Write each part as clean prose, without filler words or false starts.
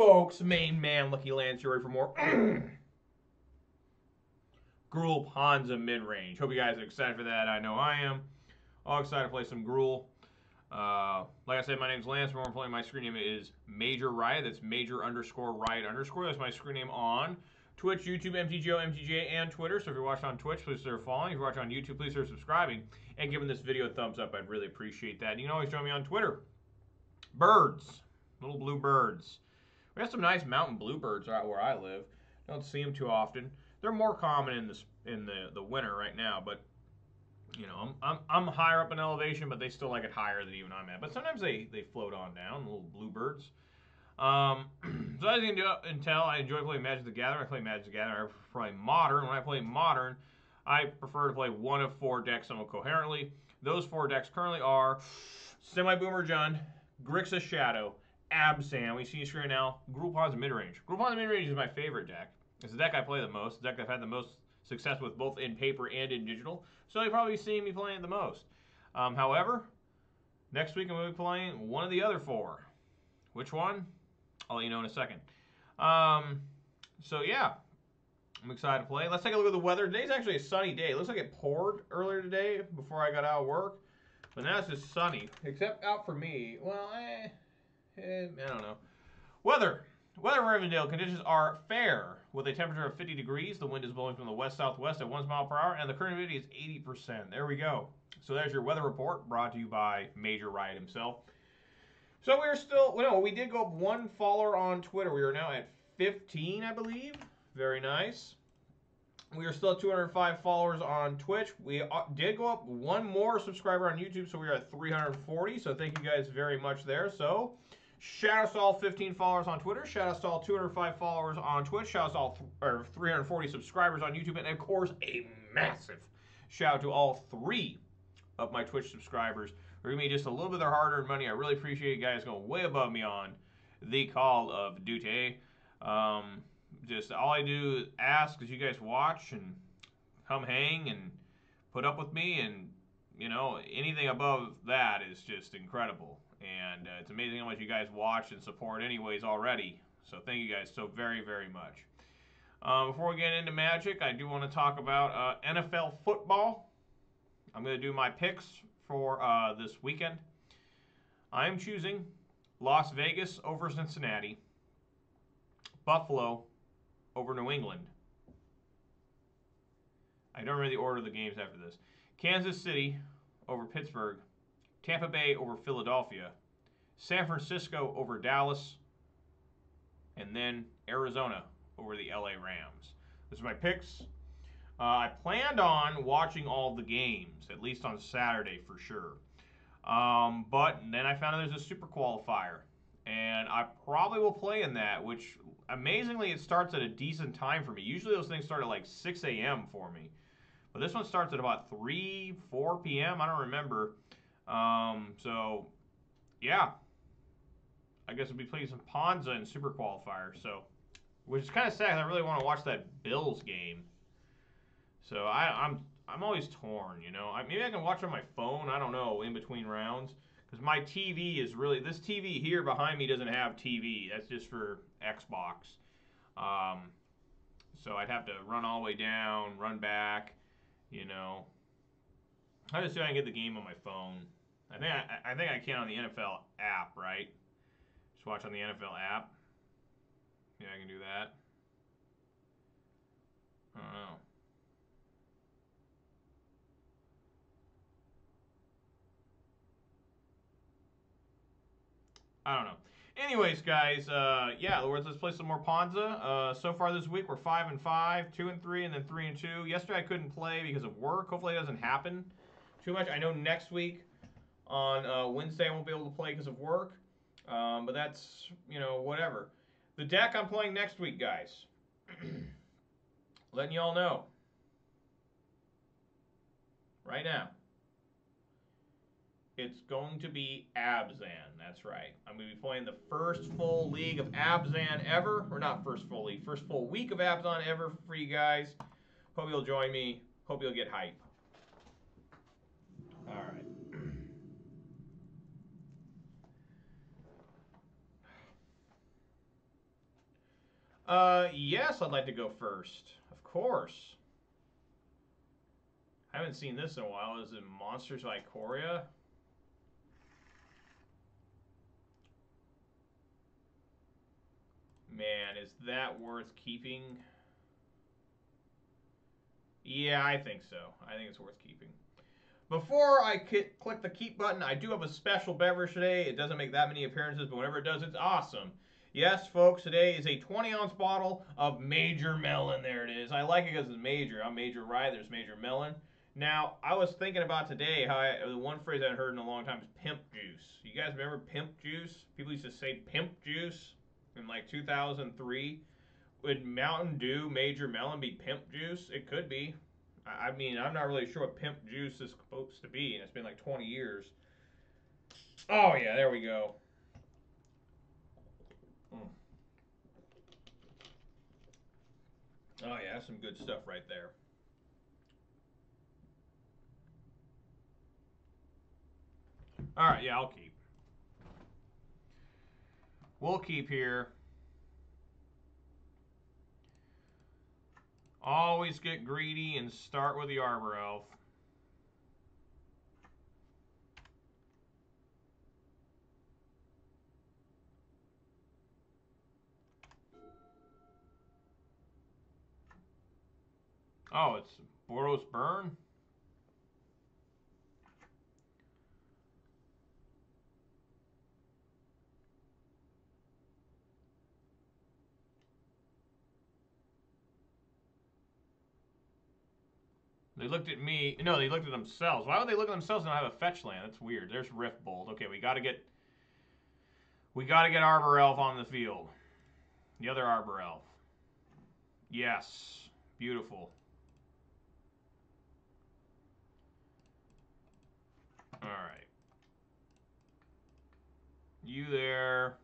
folks. Main man, Lucky Lance, you ready for more? Gruul Ponza Midrange. Hope you guys are excited for that. I know I am. All excited to play some Gruul. Like I said, my name's Lance. More importantly, my screen name is Major Riot. That's Major_Riot_. That's my screen name on Twitch, YouTube, MTGO, MTGA, and Twitter. So if you're watching on Twitch, please consider following. If you're watching on YouTube, please consider subscribing and giving this video a thumbs up. I'd really appreciate that. And you can always join me on Twitter. Birds. Little blue birds. We have some nice mountain bluebirds out where I live. Don't see them too often. They're more common in the winter right now, but you know, I'm higher up in elevation, but they still like it higher than even I'm at. But sometimes they float on down, little bluebirds. So as you can tell, I enjoy playing Magic the Gathering. I play Magic the Gathering. I prefer playing Modern. When I play Modern, I prefer to play one of 4 decks somewhat coherently. Those 4 decks currently are Semi-Boomer Jund, Grixis Shadow, Abzan. We see you screen now. Gruul Ponza Midrange. Gruul Ponza Midrange is my favorite deck. It's the deck I play the most. The deck I've had the most success with both in paper and in digital. So you'll probably see me playing it the most. However, next week I'm going to be playing one of the other 4. Which one? I'll let you know in a second. So yeah, I'm excited to play. Let's take a look at the weather. Today's actually a sunny day. It looks like it poured earlier today before I got out of work. But now it's just sunny. Except out for me. Well, I don't know. Weather for Rivendell. Conditions are fair with a temperature of 50 degrees. The wind is blowing from the west-southwest at 1 mile per hour, and the current humidity is 80%. There we go. So there's your weather report, brought to you by Major Riot himself. So we are still, well, no, we did go up 1 follower on Twitter. We are now at 15, I believe. Very nice. We are still at 205 followers on Twitch. We did go up 1 more subscriber on YouTube, so we are at 340. So thank you guys very much there. So shout out to all 15 followers on Twitter. Shout out to all 205 followers on Twitch. Shout out to all 340 subscribers on YouTube. And of course, a massive shout out to all 3 of my Twitch subscribers for giving me just a little bit of their hard-earned money. I really appreciate you guys going way above me on the Call of Duty. Just all I do is ask is you guys watch and come hang and put up with me, and you know, anything above that is just incredible. And it's amazing how much you guys watch and support anyways already. So thank you guys so very, very much. Before we get into Magic, I do want to talk about NFL football. I'm going to do my picks for this weekend. I'm choosing Las Vegas over Cincinnati, Buffalo over New England. I don't remember the order of the games after this. Kansas City over Pittsburgh, Tampa Bay over Philadelphia, San Francisco over Dallas, and then Arizona over the LA Rams. Those are my picks. I planned on watching all the games, at least on Saturday for sure. But then I found out there's a super qualifier, and I probably will play in that, which amazingly it starts at a decent time for me. Usually those things start at like 6 a.m. for me. But this one starts at about 3, 4 p.m. I don't remember. So, yeah. I guess we'll be playing some Ponza and Super Qualifier. So, which is kind of sad because I really want to watch that Bills game. So, I'm always torn, you know. Maybe I can watch on my phone. I don't know, in between rounds. Because my TV is really... This TV here behind me doesn't have TV. That's just for Xbox. So, I'd have to run all the way down, run back. You know, I just see if I can get the game on my phone. I think I can on the NFL app, right? Just watch on the NFL app. Yeah, I can do that. I don't know. I don't know. Anyways, guys, yeah, let's play some more Ponza. So far this week, we're 5-5, 2-3, and then 3-2. Yesterday I couldn't play because of work. Hopefully it doesn't happen too much. I know next week on Wednesday I won't be able to play because of work. But that's, you know, whatever. The deck I'm playing next week, guys. Letting y'all know. Right now. It's going to be Abzan. That's right. I'm going to be playing the first full league of Abzan ever. Or not first full league. First full week of Abzan ever for you guys. Hope you'll join me. Hope you'll get hype. All right. Yes, I'd like to go first. Of course. I haven't seen this in a while. Is it Monsters by Ikoria? Man, is that worth keeping? Yeah, I think so. I think it's worth keeping. Before I click the keep button, I do have a special beverage today. It doesn't make that many appearances, but whenever it does, it's awesome. Yes, folks, today is a 20-ounce bottle of Major Melon. There it is. I like it because it's major. I'm Major Rye. There's Major Melon. Now, I was thinking about today how the one phrase I hadn't heard in a long time is pimp juice. You guys remember pimp juice? People used to say pimp juice in like 2003. Would Mountain Dew Major Melon be pimp juice? It could be. I mean, I'm not really sure what pimp juice is supposed to be, and it's been like 20 years. Oh, yeah, there we go. Oh, yeah, that's some good stuff right there. All right, yeah, I'll keep. We'll keep here. Always get greedy and start with the Arbor Elf. Oh, it's Boros Burn? They looked at me. No, they looked at themselves. Why would they look at themselves and not have a fetch land? That's weird. There's Rift Bolt. Okay, we gotta get Arbor Elf on the field. The other Arbor Elf. Yes. Beautiful. Alright. You there.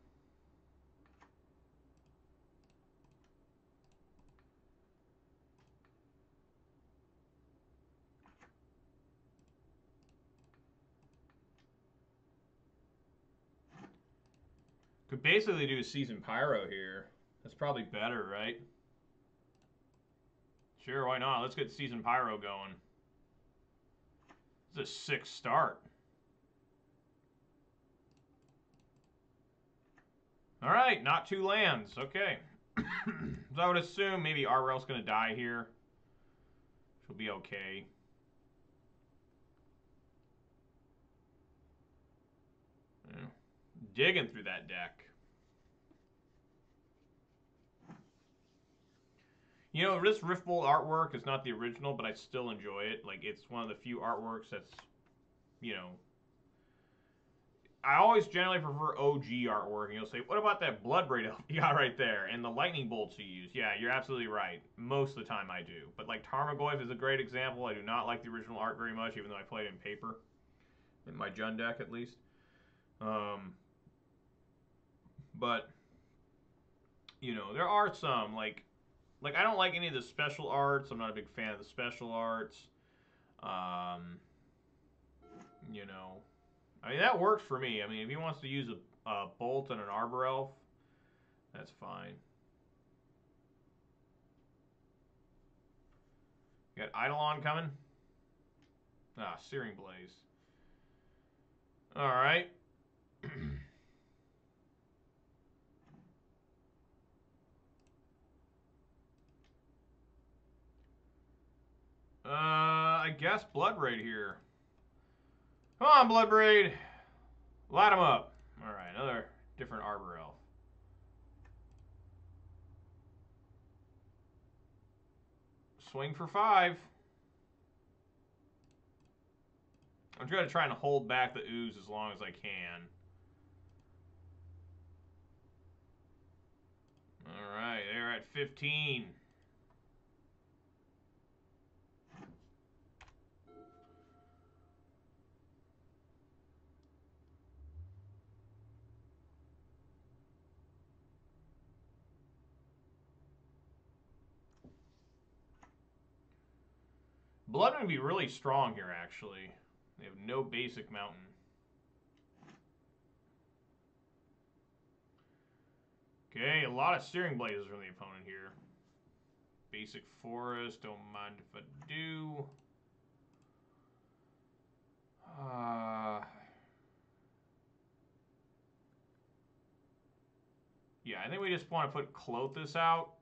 Could basically do a Season Pyro here. That's probably better, right? Sure, why not? Let's get Season Pyro going. It's a 6 start. Alright, not 2 lands. Okay. So I would assume maybe Arbor Elf's going to die here. She'll be okay. Yeah. Digging through that deck. You know, this Riftbolt artwork is not the original, but I still enjoy it. Like, it's one of the few artworks that's, you know... I always generally prefer OG artwork, and you'll say, what about that Bloodbraid elf you got right there, and the lightning bolts you use? Yeah, you're absolutely right. Most of the time I do. But, like, Tarmogoyf is a great example. I do not like the original art very much, even though I played it in paper. In my Jund deck, at least. But, you know, there are some, like I don't like any of the special arts. I'm not a big fan of the special arts. You know, I mean, that works for me. I mean, if he wants to use a Bolt and an Arbor Elf, that's fine. You got Eidolon coming? Ah, Searing Blaze. Alright. I guess Bloodbraid here. Come on, Bloodbraid! Light him up. Alright, another different Arbor Elf. Swing for 5. I'm going to try and hold back the ooze as long as I can. Alright, they're at 15. Blood would be really strong here, actually. They have no basic mountain. Okay, a lot of Searing Blazes from the opponent here. Basic Forest, don't mind if I do. Yeah, I think we just want to put Clothis out.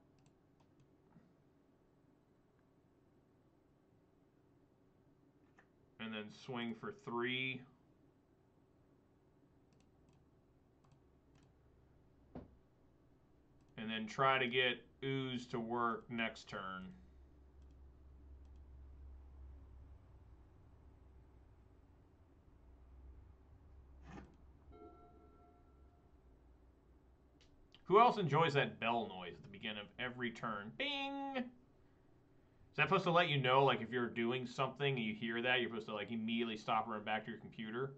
And then swing for 3. And then try to get Ooze to work next turn. Who else enjoys that bell noise at the beginning of every turn? Bing! Is that supposed to let you know, like, if you're doing something and you hear that, you're supposed to, like, immediately stop and run back to your computer?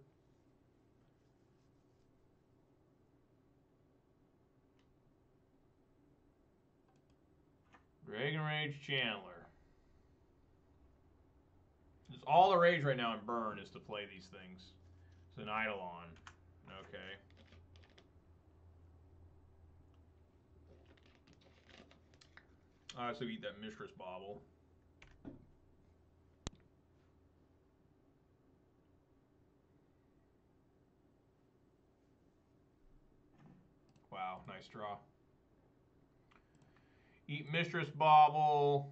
Dragon Rage Chandler. It's all the rage right now in Burn is to play these things. It's an Eidolon. Okay. I also eat that Mistress Bauble. Wow, nice draw. Eat Mistress Bauble.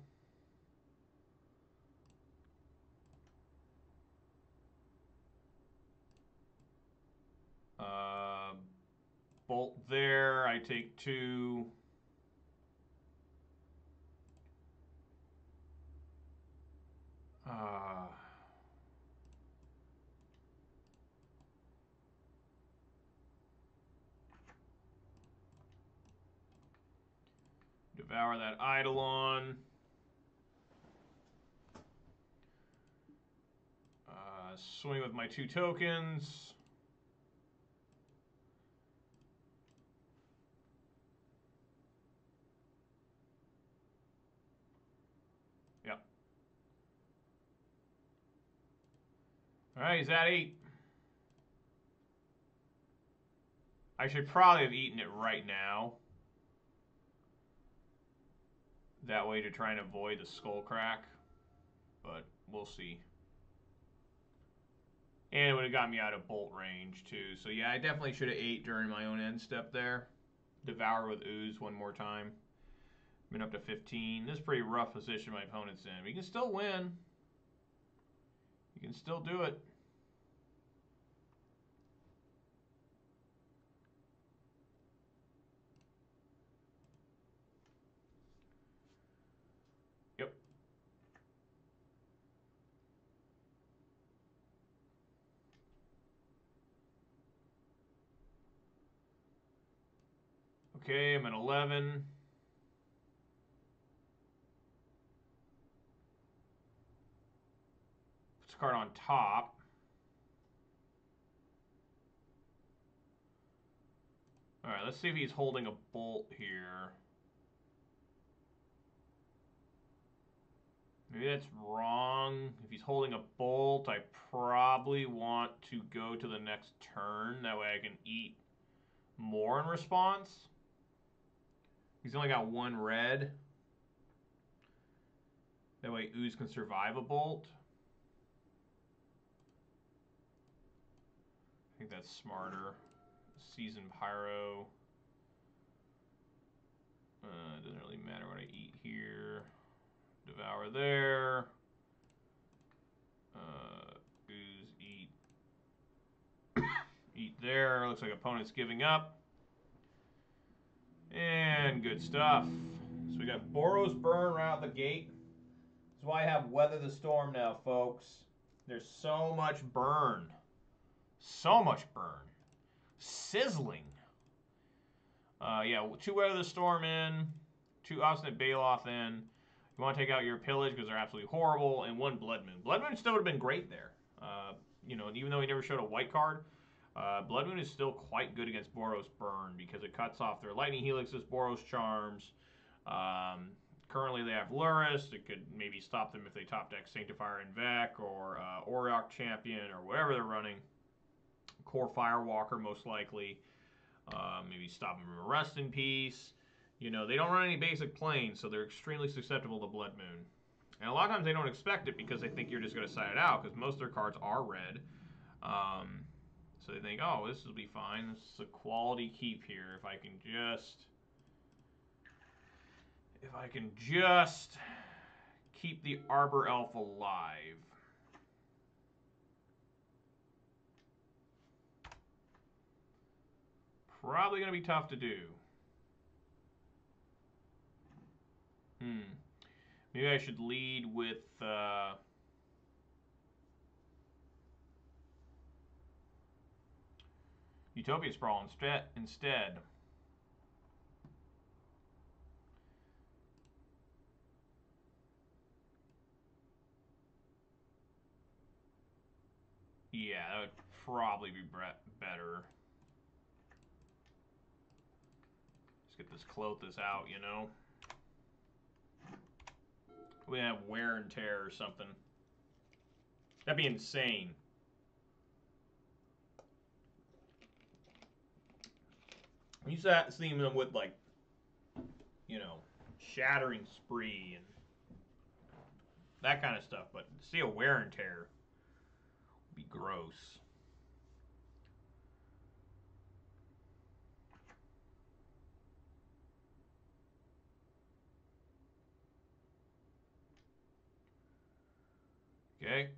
Bolt there. I take 2. Devour that Eidolon. Swing with my 2 tokens. Yep. All right, he's at 8. I should probably have eaten it right now. That way to try and avoid the skull crack. But we'll see. And it would have got me out of bolt range too. So yeah, I definitely should have ate during my own end step there. Devour with Ooze one more time. Been up to 15. This is a pretty rough position my opponent's in. But you can still win. You can still do it. Yep. Okay, I'm at 11. Puts a card on top. All right, let's see if he's holding a bolt here. Maybe that's wrong. If he's holding a bolt, I probably want to go to the next turn. That way I can eat more in response. He's only got 1 red. That way Ooze can survive a bolt. I think that's smarter. Seasoned Pyro. It doesn't really matter what I eat here. Devour there. Ooze eat. Eat there. Looks like opponent's giving up. And good stuff. So we got Boros Burn right out the gate. That's why I have Weather the Storm now, folks. There's so much burn. So much burn. Sizzling. Yeah, 2 Weather the Storm in. 2 Obstinate Baloth in. You want to take out your Pillage because they're absolutely horrible. And 1 Blood Moon. Blood Moon still would have been great there. You know, even though he never showed a white card, Blood Moon is still quite good against Boros Burn because it cuts off their Lightning Helixes, Boros Charms. Currently they have Luris. It could maybe stop them if they top deck Sanctifier and Vec or Auroch Champion or whatever they're running. Core Firewalker most likely. Maybe stop them from a rest in peace. You know, they don't run any basic planes, so they're extremely susceptible to Blood Moon. And a lot of times they don't expect it because they think you're just going to side it out, because most of their cards are red. So they think, oh, this will be fine. This is a quality keep here. If I can just keep the Arbor Elf alive. Probably going to be tough to do. Maybe I should lead with Utopia Sprawl instead. Yeah, that would probably be better. Let's get this Clothis out, you know? We have wear and tear or something. That'd be insane. You start seeing them with, like, you know, Shattering Spree and that kind of stuff, but to see a wear and tear would be gross. Okay.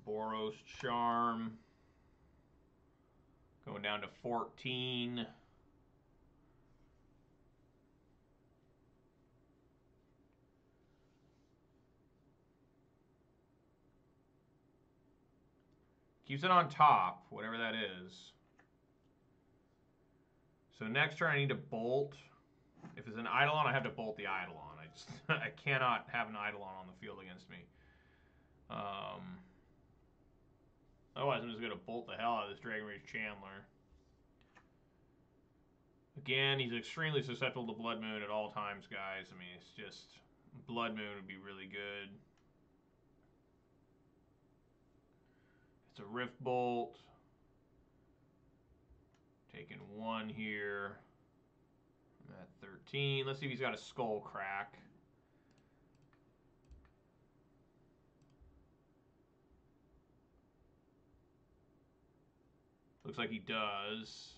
Boros Charm. Going down to 14. Keeps it on top, whatever that is. So next turn I need to bolt. If it's an Eidolon, I have to bolt the Eidolon. I cannot have an Eidolon on the field against me. Otherwise, I'm just going to bolt the hell out of this Dragon Rage Chandler. Again, he's extremely susceptible to Blood Moon at all times, guys. I mean, it's just... Blood Moon would be really good. It's a Rift Bolt. Taking 1 here. I'm at 13. Let's see if he's got a Skull Crack. Looks like he does.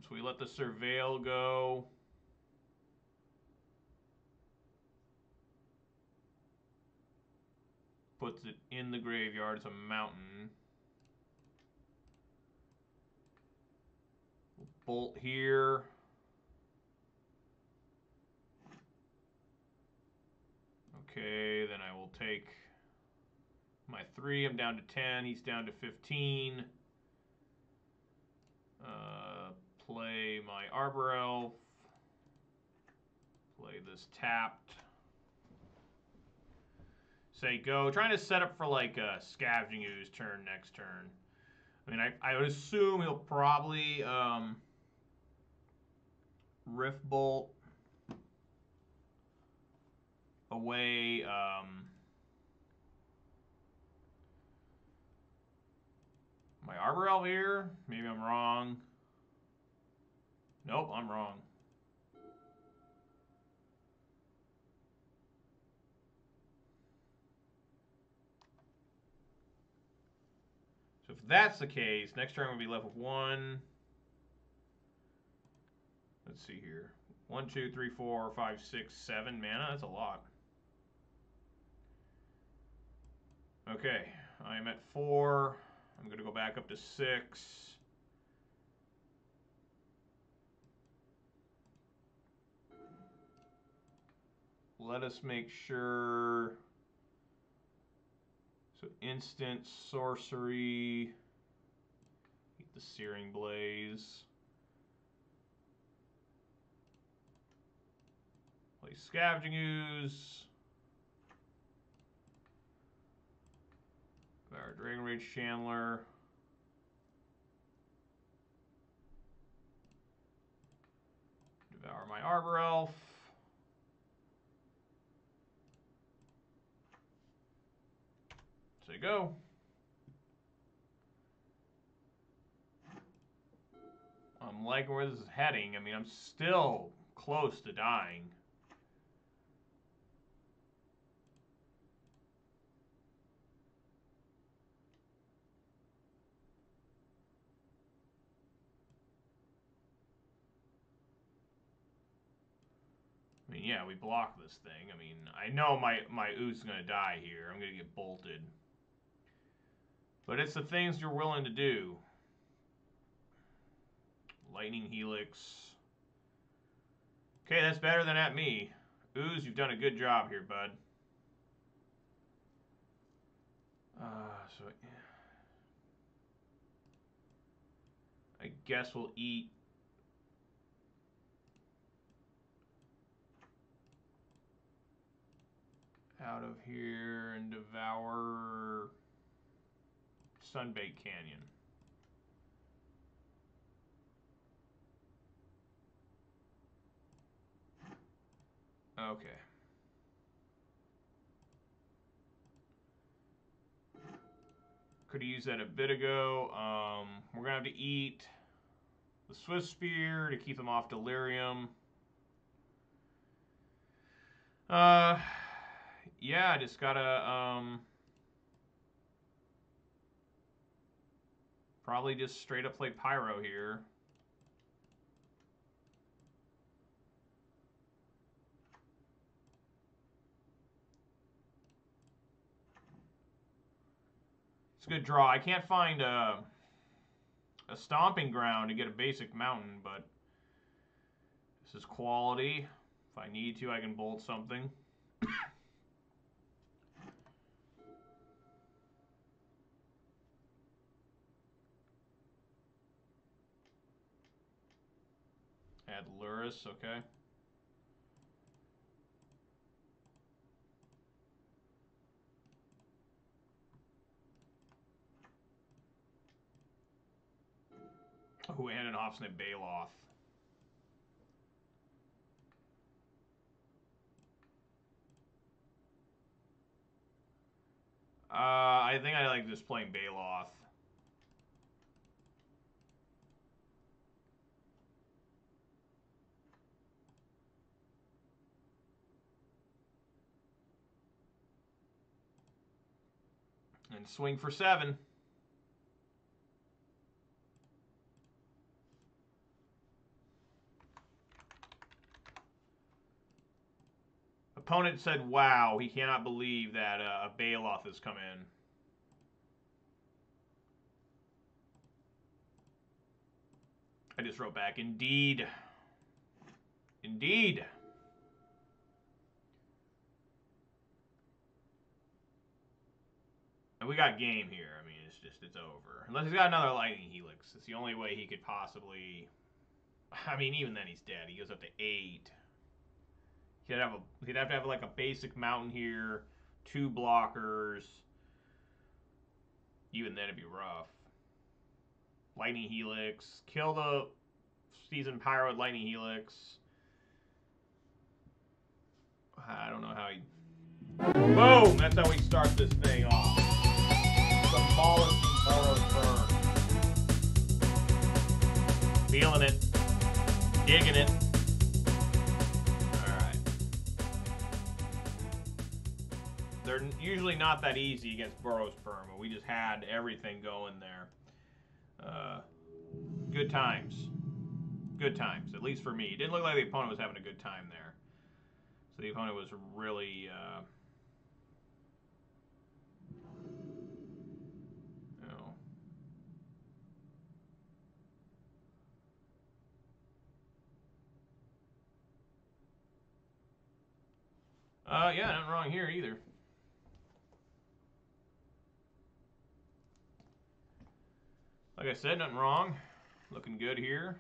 So we let the Surveil go. Puts it in the graveyard. It's a mountain. We'll bolt here. Okay, then I will take my 3. I'm down to 10. He's down to 15. Play my Arbor Elf. Play this tapped. Say go. Trying to set up for like a Scavenging Ooze turn next turn. I mean, I would assume he'll probably Rift Bolt away my Arbor Elf here. Maybe I'm wrong. Nope, I'm wrong. So if that's the case, next turn we'll be left with 1. Let's see here. 1, 2, 3, 4, 5, 6, 7 mana. That's a lot. Okay, I'm at 4. I'm going to go back up to 6. Let us make sure. So instant sorcery. Get the Searing Blaze. Play Scavenging Ooze. Dragon Rage Chandler. Devour my Arbor Elf. Say go. I'm liking where this is heading. I mean, I'm still close to dying. I mean, yeah, we block this thing. I mean, I know my Ooze is going to die here. I'm going to get bolted. But it's the things you're willing to do. Lightning Helix. Okay, that's better than at me. Ooze, you've done a good job here, bud. So I guess we'll eat out of here and devour Sunbaked Canyon. Okay. Could have used that a bit ago. We're going to have to eat the Swift Spear to keep them off Delirium. Yeah, I just gotta, probably just straight up play Pyro here. It's a good draw. I can't find a stomping ground to get a basic mountain, but this is quality. If I need to, I can bolt something. Add Luris, okay. Oh, and an Obstinate Baloth. I think I like just playing Baloth. And swing for 7. Opponent said, wow, he cannot believe that a Baloth has come in. I just wrote back, indeed. Indeed. And we got game here. I mean, it's over. Unless he's got another Lightning Helix. It's the only way he could possibly... I mean, even then he's dead. He goes up to 8. He'd have to have like a basic mountain here, 2 blockers. Even then it'd be rough. Lightning Helix. Kill the Seasoned Pyro with Lightning Helix. I don't know how he... Boom! That's how we start this thing off. Demolishing Boros turn. Feeling it. Digging it. Alright. They're usually not that easy against Boros Perm, but we just had everything going there. Good times. Good times, at least for me. It didn't look like the opponent was having a good time there. So the opponent was really... yeah, nothing wrong here either. Like I said, nothing wrong. Looking good here.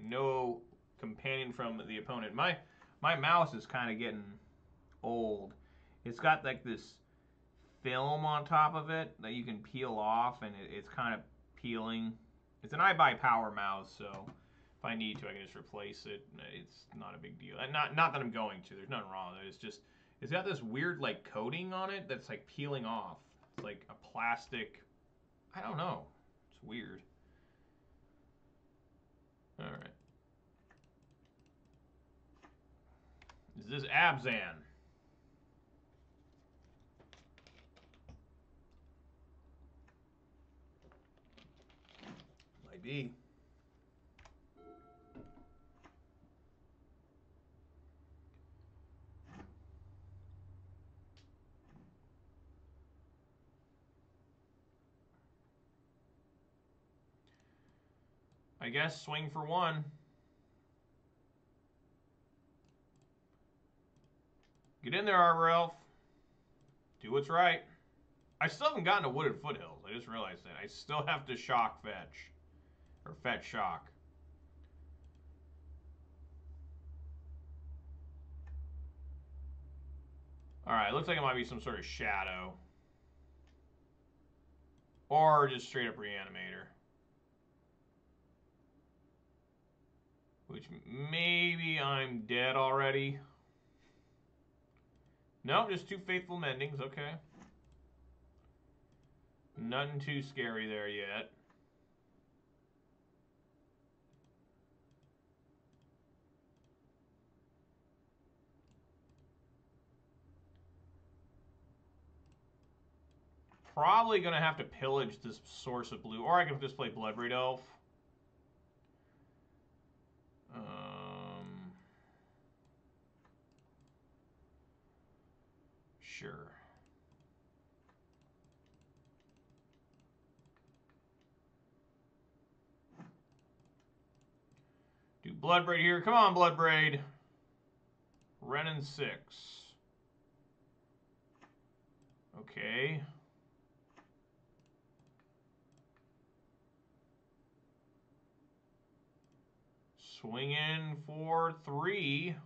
No companion from the opponent. My mouse is kind of getting old. It's got like this film on top of it that you can peel off, and it's kind of peeling. It's an iBuyPower mouse, so if I need to, I can just replace it. It's not a big deal. And not that I'm going to. There's nothing wrong with it. It's just it's got this weird like coating on it that's like peeling off. It's like a plastic. I don't know. It's weird. All right. Is this Abzan? Might be. I guess swing for one. Get in there, Arbor Elf. Do what's right. I still haven't gotten to Wooded Foothills. I just realized that. I still have to shock fetch. Or fetch shock. Alright, looks like it might be some sort of shadow. Or just straight up Reanimator. Which maybe I'm dead already. No, just 2 Faithful Mendings, okay. Nothing too scary there yet. Probably going to have to pillage this source of blue. Or I can just play Bloodbraid Elf. Sure. Do Bloodbraid here. Come on, Bloodbraid. Renin 6. Okay. Swing in for 3.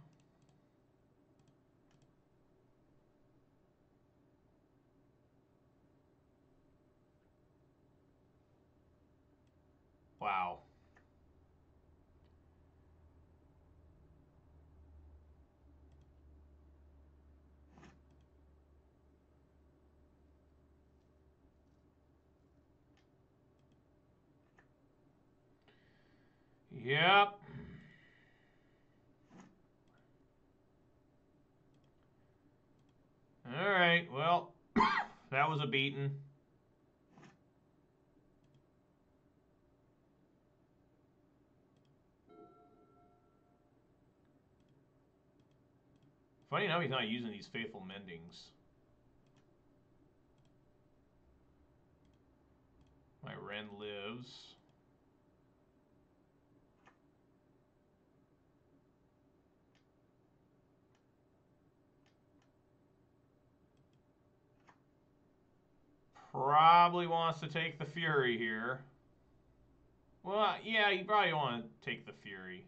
Wow. Yep. All right, well, that was a beating. Funny enough, he's not using these Faithful Mendings. My Ren lives. Probably wants to take the Fury here. Well, yeah, you probably want to take the Fury.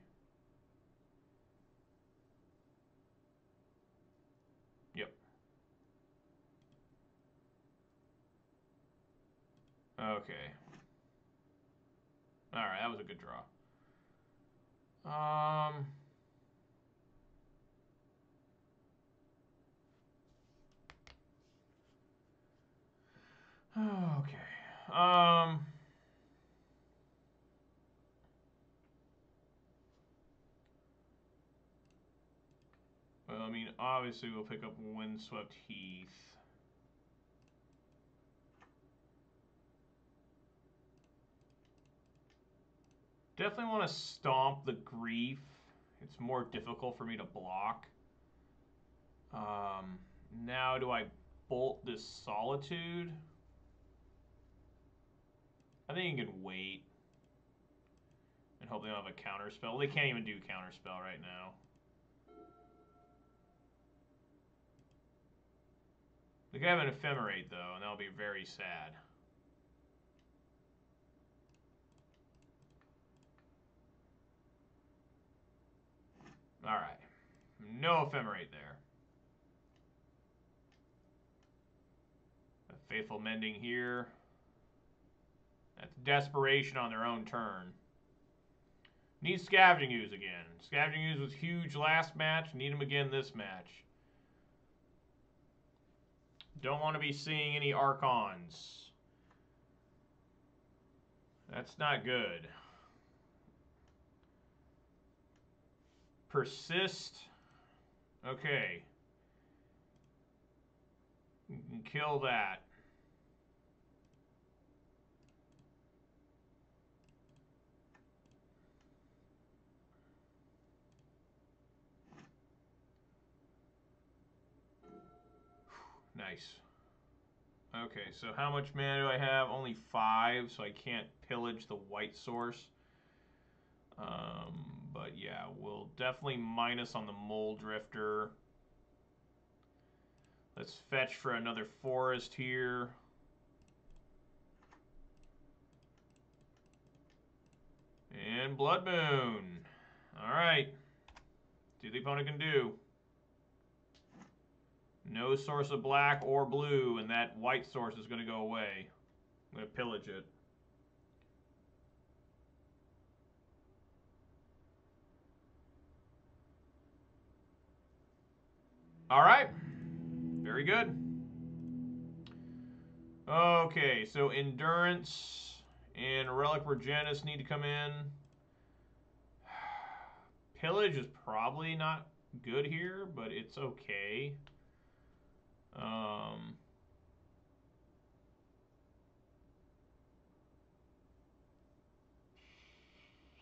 Yep. Okay. Alright, that was a good draw. Okay. Well, I mean, obviously we'll pick up Windswept Heath. Definitely want to stomp the Grief. It's more difficult for me to block. Now do I bolt this Solitude? I think you can wait. And hope they don't have a counterspell. They can't even do counterspell right now. They could have an Ephemerate, though, and that'll be very sad. Alright. No Ephemerate there. Faithful Mending here. That's desperation on their own turn. Need Scavenging Ooze again. Scavenging Ooze was huge last match. Need him again this match. Don't want to be seeing any Archons. That's not good. Persist. Okay. You can kill that. Nice. Okay, so how much mana do I have? Only 5, so I can't pillage the white source. But yeah, we'll definitely minus on the Mole Drifter. Let's fetch for another forest here. And Blood Moon. Alright. See what the opponent can do. No source of black or blue, and that white source is going to go away. I'm going to pillage it. All right. Very good. Okay, so Endurance and Relic Regenis need to come in. Pillage is probably not good here, but it's okay.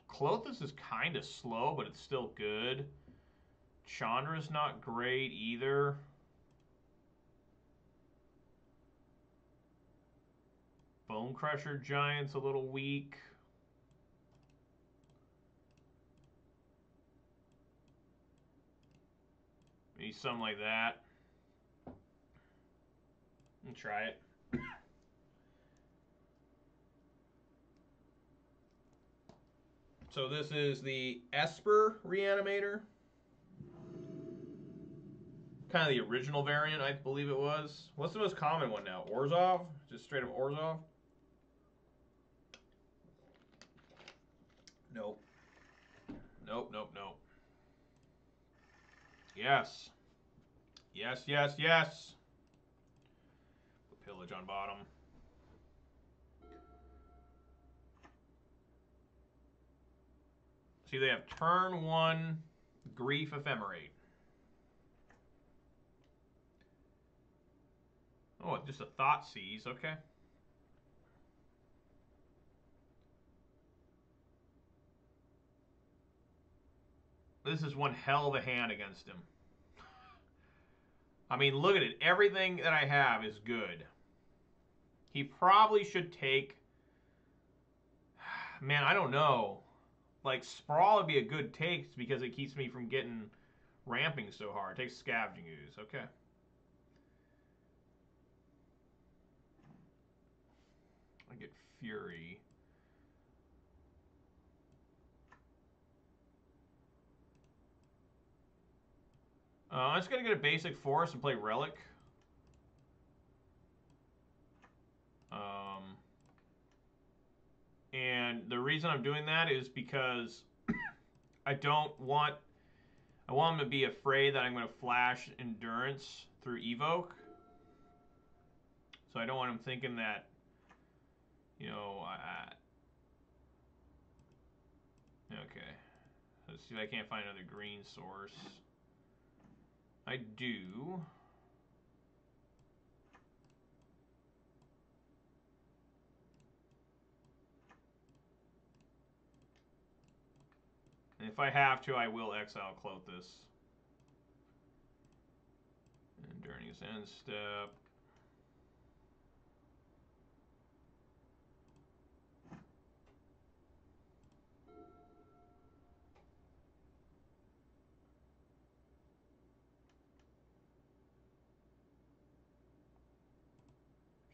Klothys is kind of slow, but it's still good. Chandra's not great either. Bone Crusher Giant's a little weak. Maybe something like that. And try it. So this is the Esper Reanimator. Kind of the original variant, I believe it was. What's the most common one now? Orzhov? Just straight up Orzhov? Nope. Nope, nope, nope. Yes. Yes, yes, yes. Put Pillage on bottom. See, they have turn 1 Grief Ephemerate. Oh, just a Thought Seize, okay. This is one hell of a hand against him. I mean, look at it. Everything that I have is good. He probably should take... Man, I don't know. Like, Sprawl would be a good take because it keeps me from getting ramping so hard. It takes Scavenging Ooze. Okay. I get Fury. I'm just going to get a basic force and play Relic. And the reason I'm doing that is because I want him to be afraid that I'm going to flash Endurance through Evoke. So I don't want him thinking that, you know, okay. Let's see if I can't find another green source. I do. And if I have to, I will exile Klothys. And during his end step.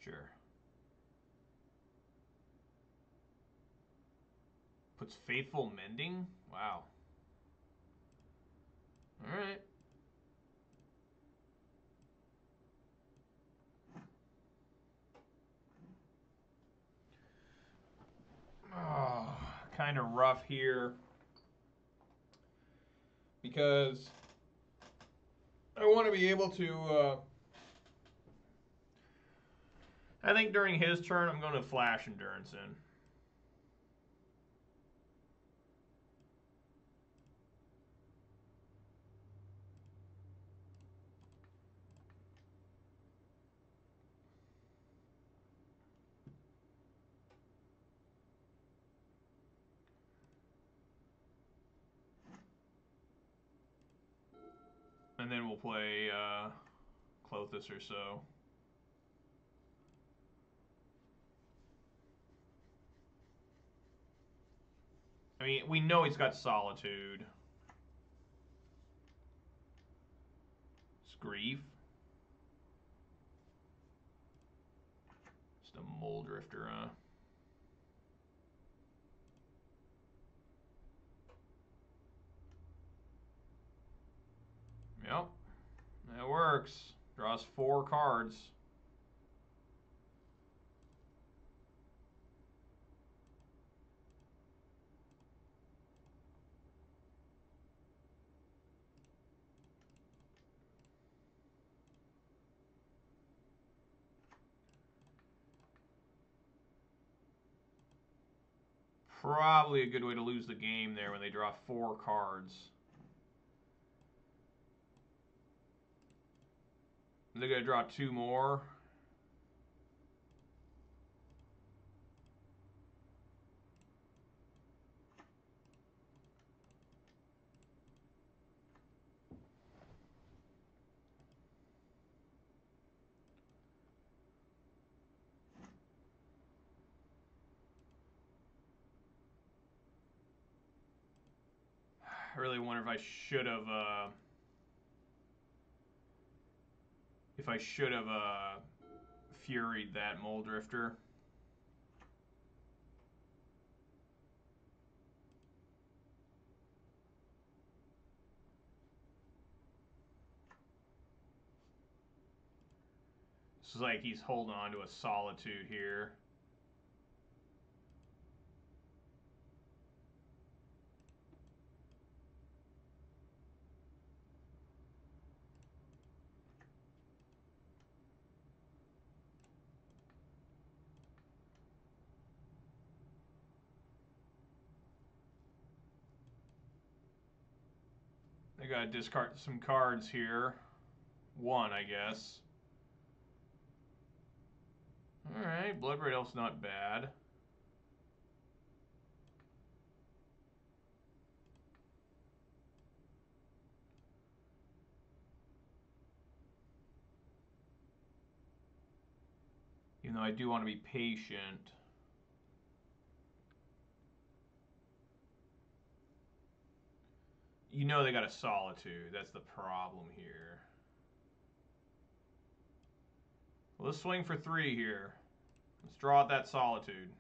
Sure. Puts Faithful Mending? Wow. Alright. kind of rough here because I want to be able to. I think during his turn, I'm going to flash Endurance in. And then we'll play Clothis or so. I mean, we know he's got Solitude. It's Grief. Just a Mole Drifter, huh? Yep, that works. Draws 4 cards. Probably a good way to lose the game there when they draw 4 cards. They're going to draw 2 more. I really wonder if I should have Furied that Mole Drifter. This is like he's holding on to a Solitude here. I gotta discard some cards here. 1, I guess. Alright, Bloodbraid Elf's not bad. Even though I do want to be patient. You know they got a Solitude. That's the problem here. Well, let's swing for 3 here. Let's draw out that Solitude.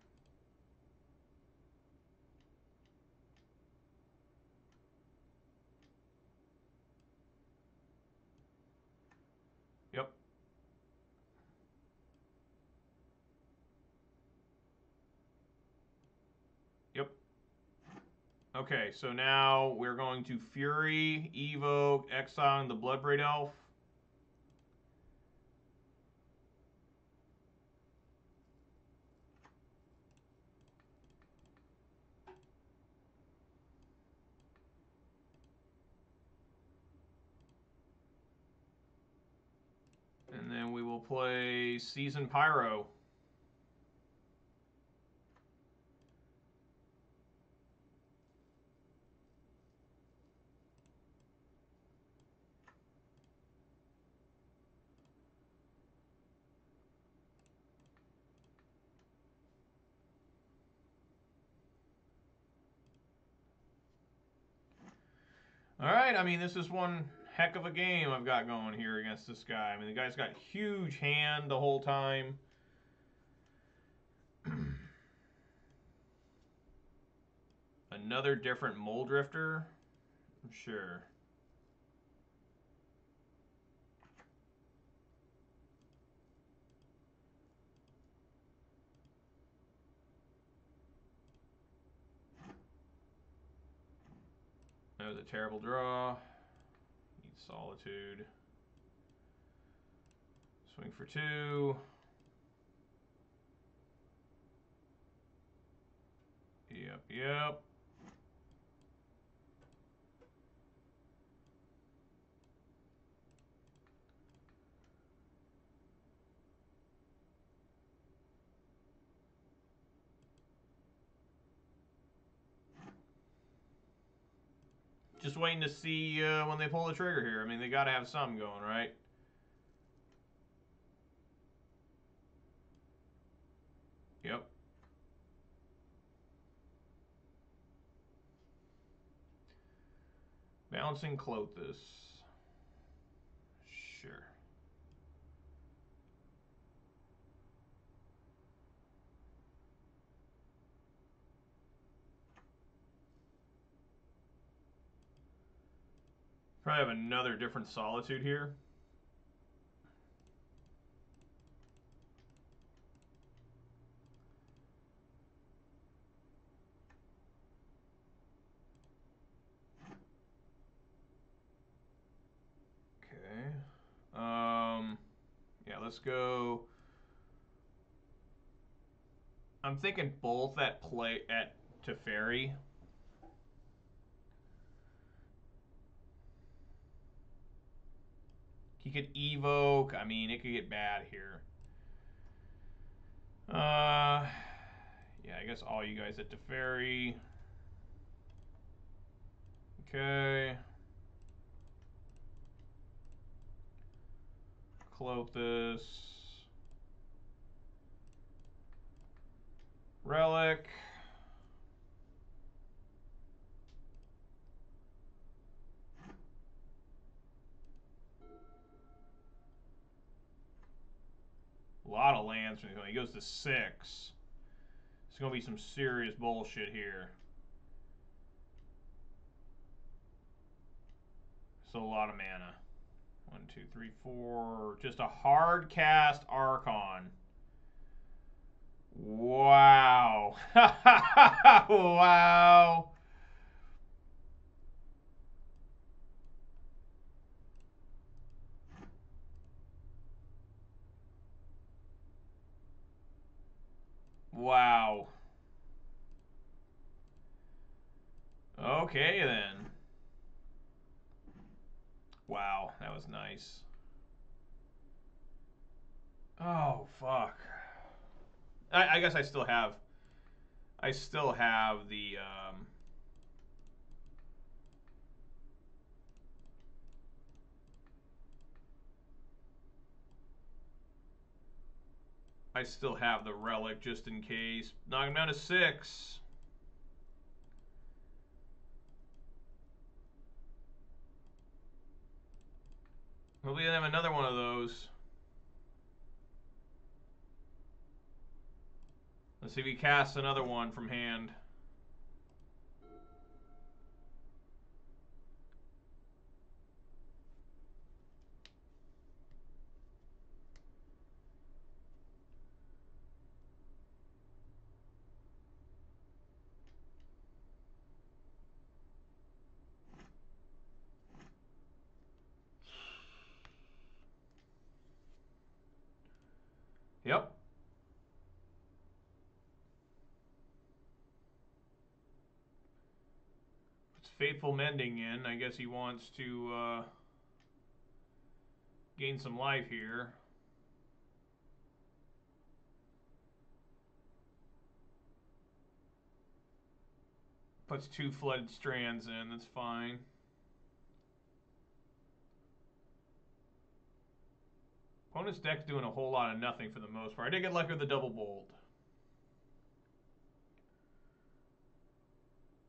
Yep. Yep. Okay, so now we're going to Fury, Evoke, exiling the Bloodbraid Elf. And then we will play Season Pyro. All right, I mean, this is one heck of a game I've got going here against this guy. I mean, the guy's got huge hand the whole time. Another different Mole Drifter? Sure. That was a terrible draw. Need Solitude. Swing for 2. Yep. Just waiting to see when they pull the trigger here. I mean, they got to have something going, right? Yep. Bouncing Clothis. Sure. Probably have another different Solitude here. Yeah, let's go. I'm thinking both at play at Teferi. He could evoke. I mean, it could get bad here. Yeah, I guess all you guys at Teferi. Okay. Clothis. Relic. A lot of lands. He goes to 6. It's going to be some serious bullshit here. So a lot of mana. 1, 2, 3, 4. Just a hard cast Archon. Wow. Wow. Wow. Okay, then. Wow, that was nice. Oh, fuck. I guess I still have the I still have the relic just in case. Knock him down to 6. Hopefully they have another one of those. Let's see if he casts another one from hand. Yep. It's Faithful Mending in. I guess he wants to gain some life here. Puts 2 Flooded Strands in. That's fine. Opponent's deck's doing a whole lot of nothing for the most part. I did get lucky with the double bolt.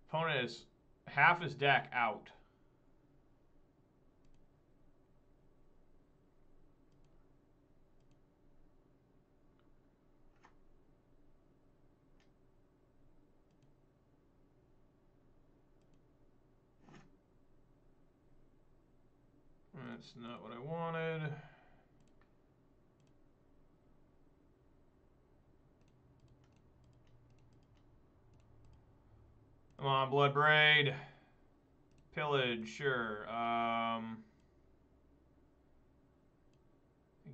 Opponent is half his deck out. That's not what I wanted. Come on, Bloodbraid. Pillage, sure. I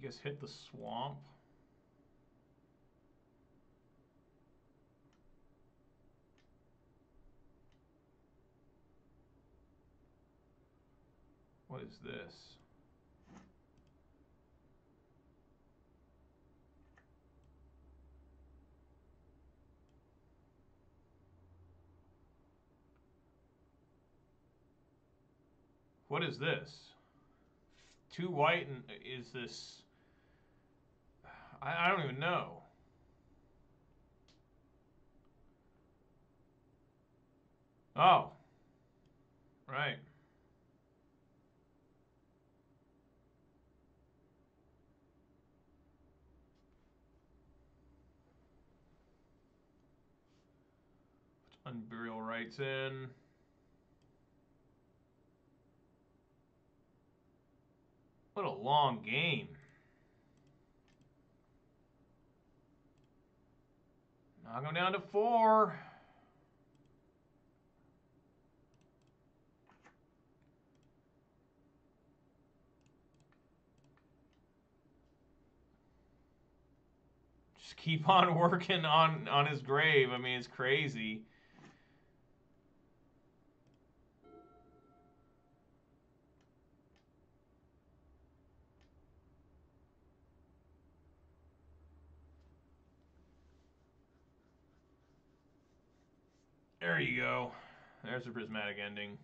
guess hit the swamp. What is this? What is this? 2 white and is this? I don't even know. Oh, right. Put Unburial Rights in. What a long game. Knock him down to 4. Just keep on working on his grave. I mean, it's crazy. There you go. There's the prismatic ending.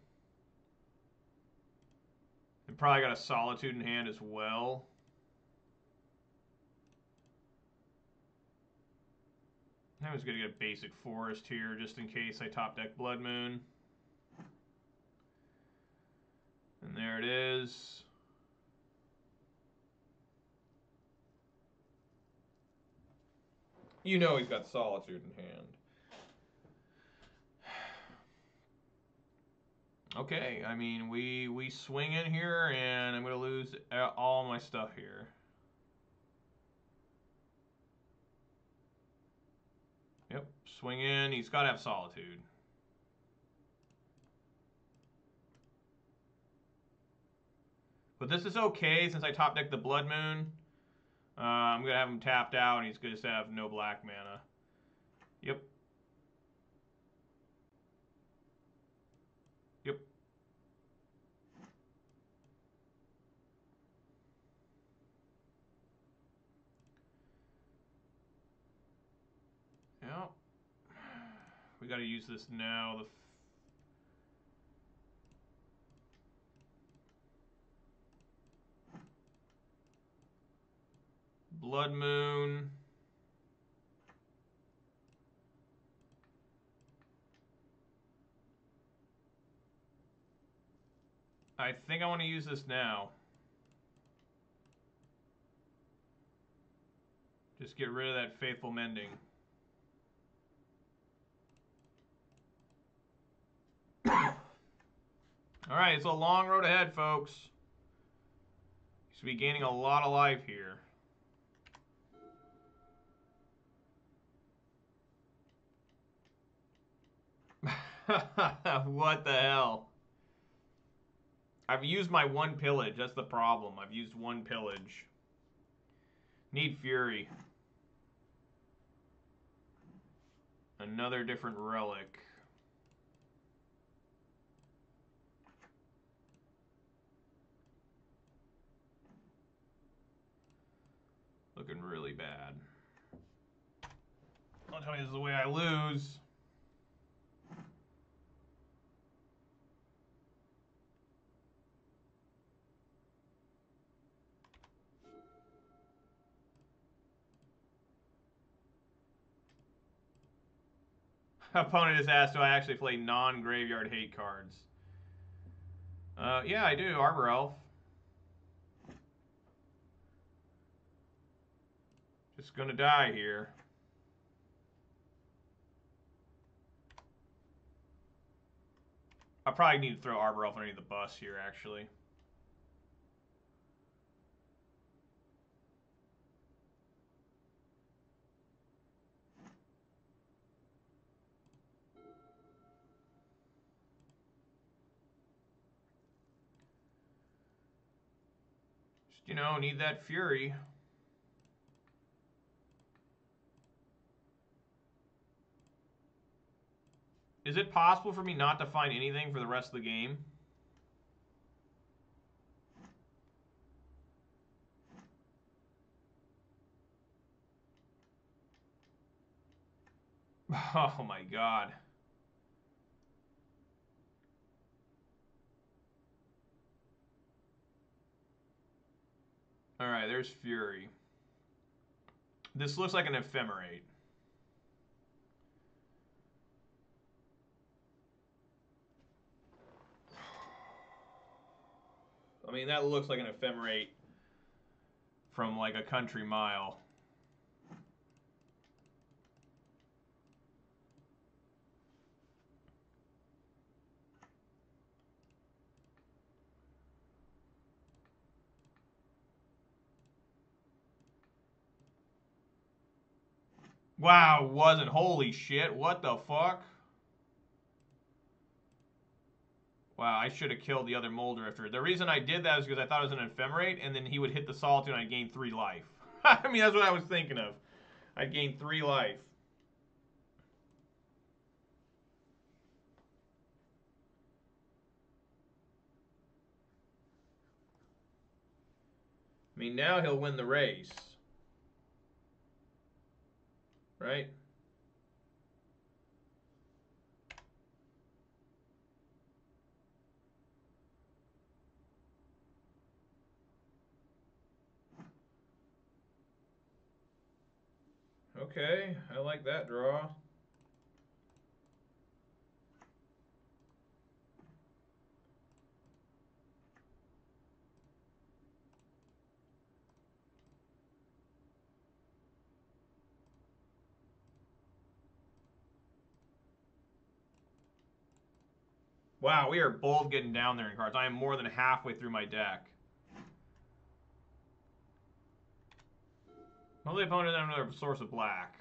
And probably got a Solitude in hand as well. I was going to get a basic forest here just in case I top deck Blood Moon. And there it is. You know he's got Solitude in hand. Okay, I mean, we swing in here, and I'm going to lose all my stuff here. Yep, swing in. He's got to have Solitude. But this is okay since I top decked the Blood Moon. I'm going to have him tapped out, and he's going to have no black mana. Yep. Yep. Yep. We got to use this now. Blood Moon. I think I want to use this now. Just get rid of that Faithful Mending. Alright, it's a long road ahead, folks. You should be gaining a lot of life here. What the hell? I've used my 1 pillage. That's the problem. I've used 1 pillage. Need Fury. Another different relic. Looking really bad. Don't tell me this is the way I lose. Opponent is asked, do I actually play non-graveyard hate cards? Yeah, I do. Arbor Elf. Just gonna die here. I probably need to throw Arbor Elf underneath the bus here, actually. You know, need that fury. Is it possible for me not to find anything for the rest of the game? Oh my god. Alright, there's Fury. This looks like an ephemerate. I mean, that looks like an ephemerate from like a country mile. Wow, wasn't. Holy shit, what the fuck? Wow, I should have killed the other Mole Drifter. The reason I did that is because I thought it was an ephemerate, and then he would hit the Solitude and I'd gain 3 life. I mean, that's what I was thinking of. I'd gain 3 life. I mean, now he'll win the race. Right? Okay, I like that draw. Wow, we are both getting down there in cards. I am more than halfway through my deck. Well, the opponent has another source of black.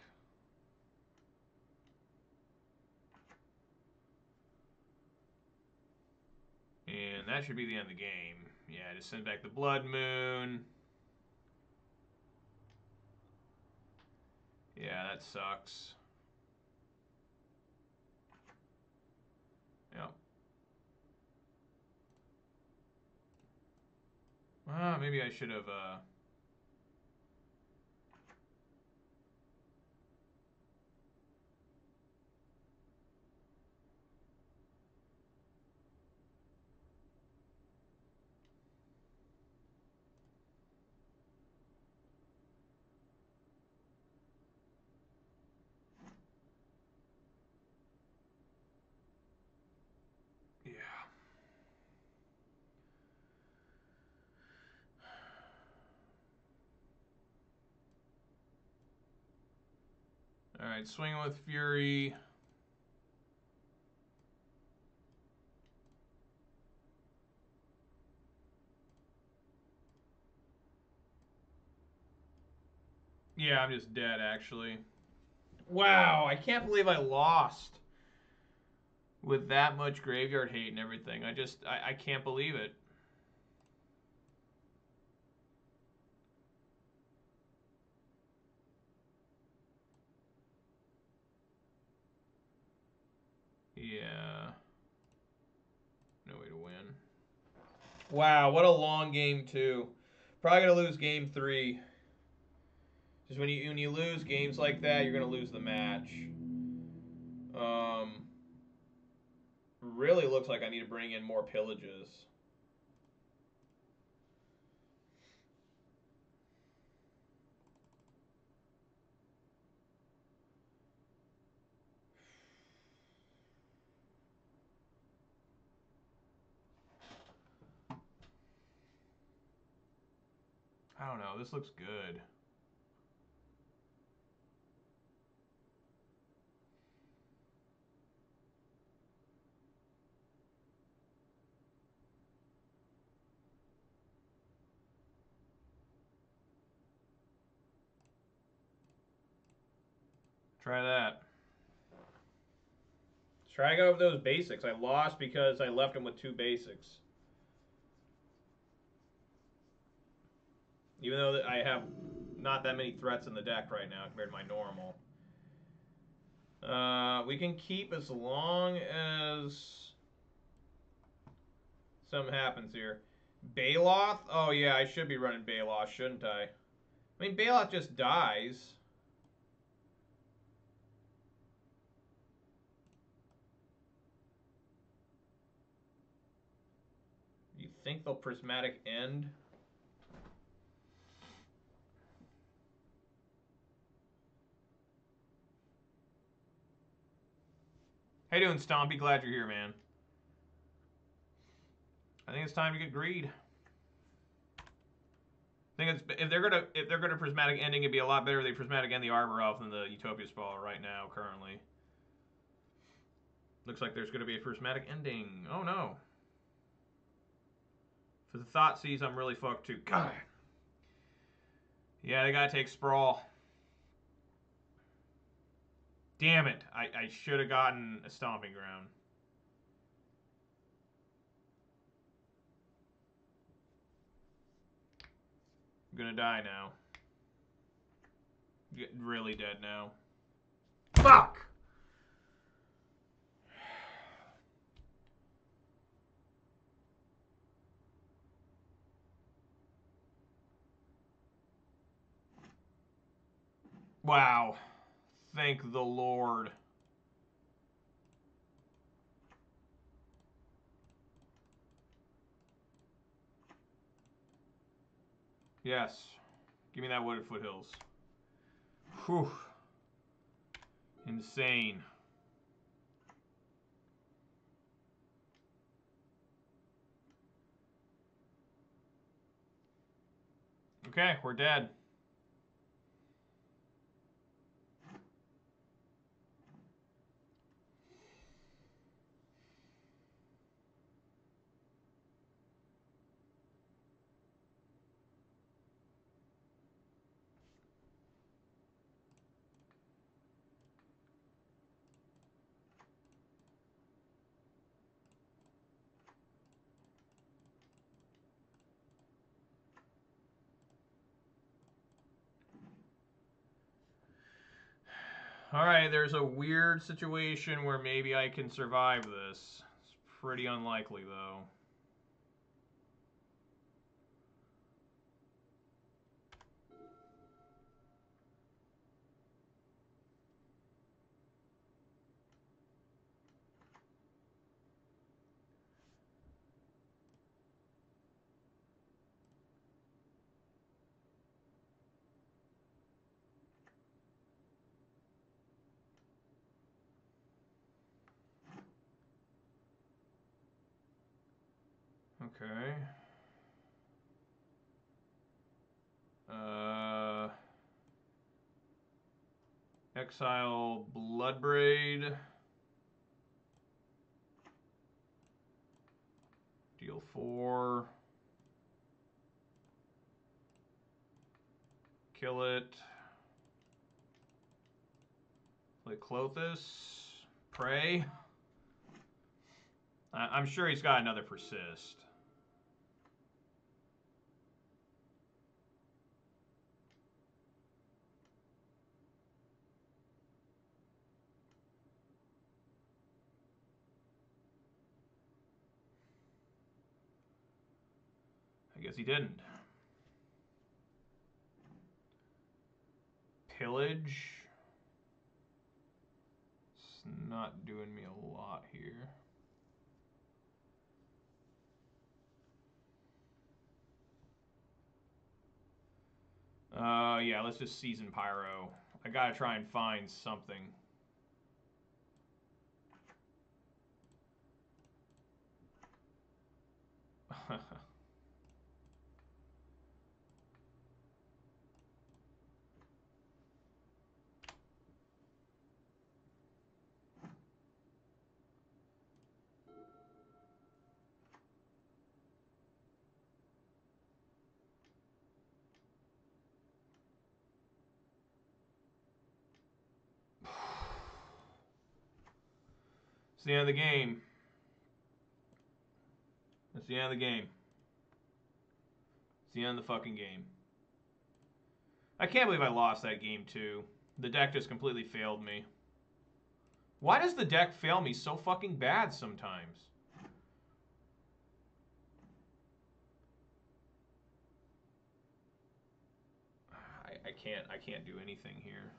And that should be the end of the game. Yeah, just send back the Blood Moon. Yeah, that sucks. Yep. Maybe I should have, yeah. All right, swinging with Fury. Yeah, I'm just dead, actually. Wow, I can't believe I lost with that much graveyard hate and everything. I can't believe it. Yeah. No way to win. Wow, what a long game, too. Probably going to lose game 3. Just when you lose games like that, you're going to lose the match. Really looks like I need to bring in more pillages. I don't know. This looks good. Try that. Let's try to go over those basics. I lost because I left him with 2 basics. Even though I have not that many threats in the deck right now compared to my normal. We can keep as long as something happens here. Baloth? Oh yeah, I should be running Baloth, shouldn't I? I mean, Baloth just dies. You think they'll Prismatic End? How you doing, Stompy? Glad you're here, man. I think it's time to get greed. I think it's if they're gonna Prismatic Ending, it'd be a lot better if they Prismatic End the Arbor Elf than the Utopia Spell right now, currently. Looks like there's gonna be a Prismatic Ending. Oh no. For the Thoughtseize, I'm really fucked too. God. Yeah, they gotta take Sprawl. Damn it. I should have gotten a Stomping Ground. I'm gonna die now. Getting really dead now. Fuck! Wow. Thank the Lord. Yes. Give me that Wooded Foothills. Whew. Insane. Okay, we're dead. Alright, there's a weird situation where maybe I can survive this. It's pretty unlikely, though. Okay. Exile Bloodbraid. Deal 4. Kill it. Play Clothis. Pray. I'm sure he's got another Persist. I guess he didn't. Pillage. It's not doing me a lot here. Yeah, let's just Season Pyro. I gotta try and find something. It's the end of the game. It's the end of the game. It's the end of the fucking game. I can't believe I lost that game too. The deck just completely failed me. Why does the deck fail me so fucking bad sometimes? I can't do anything here.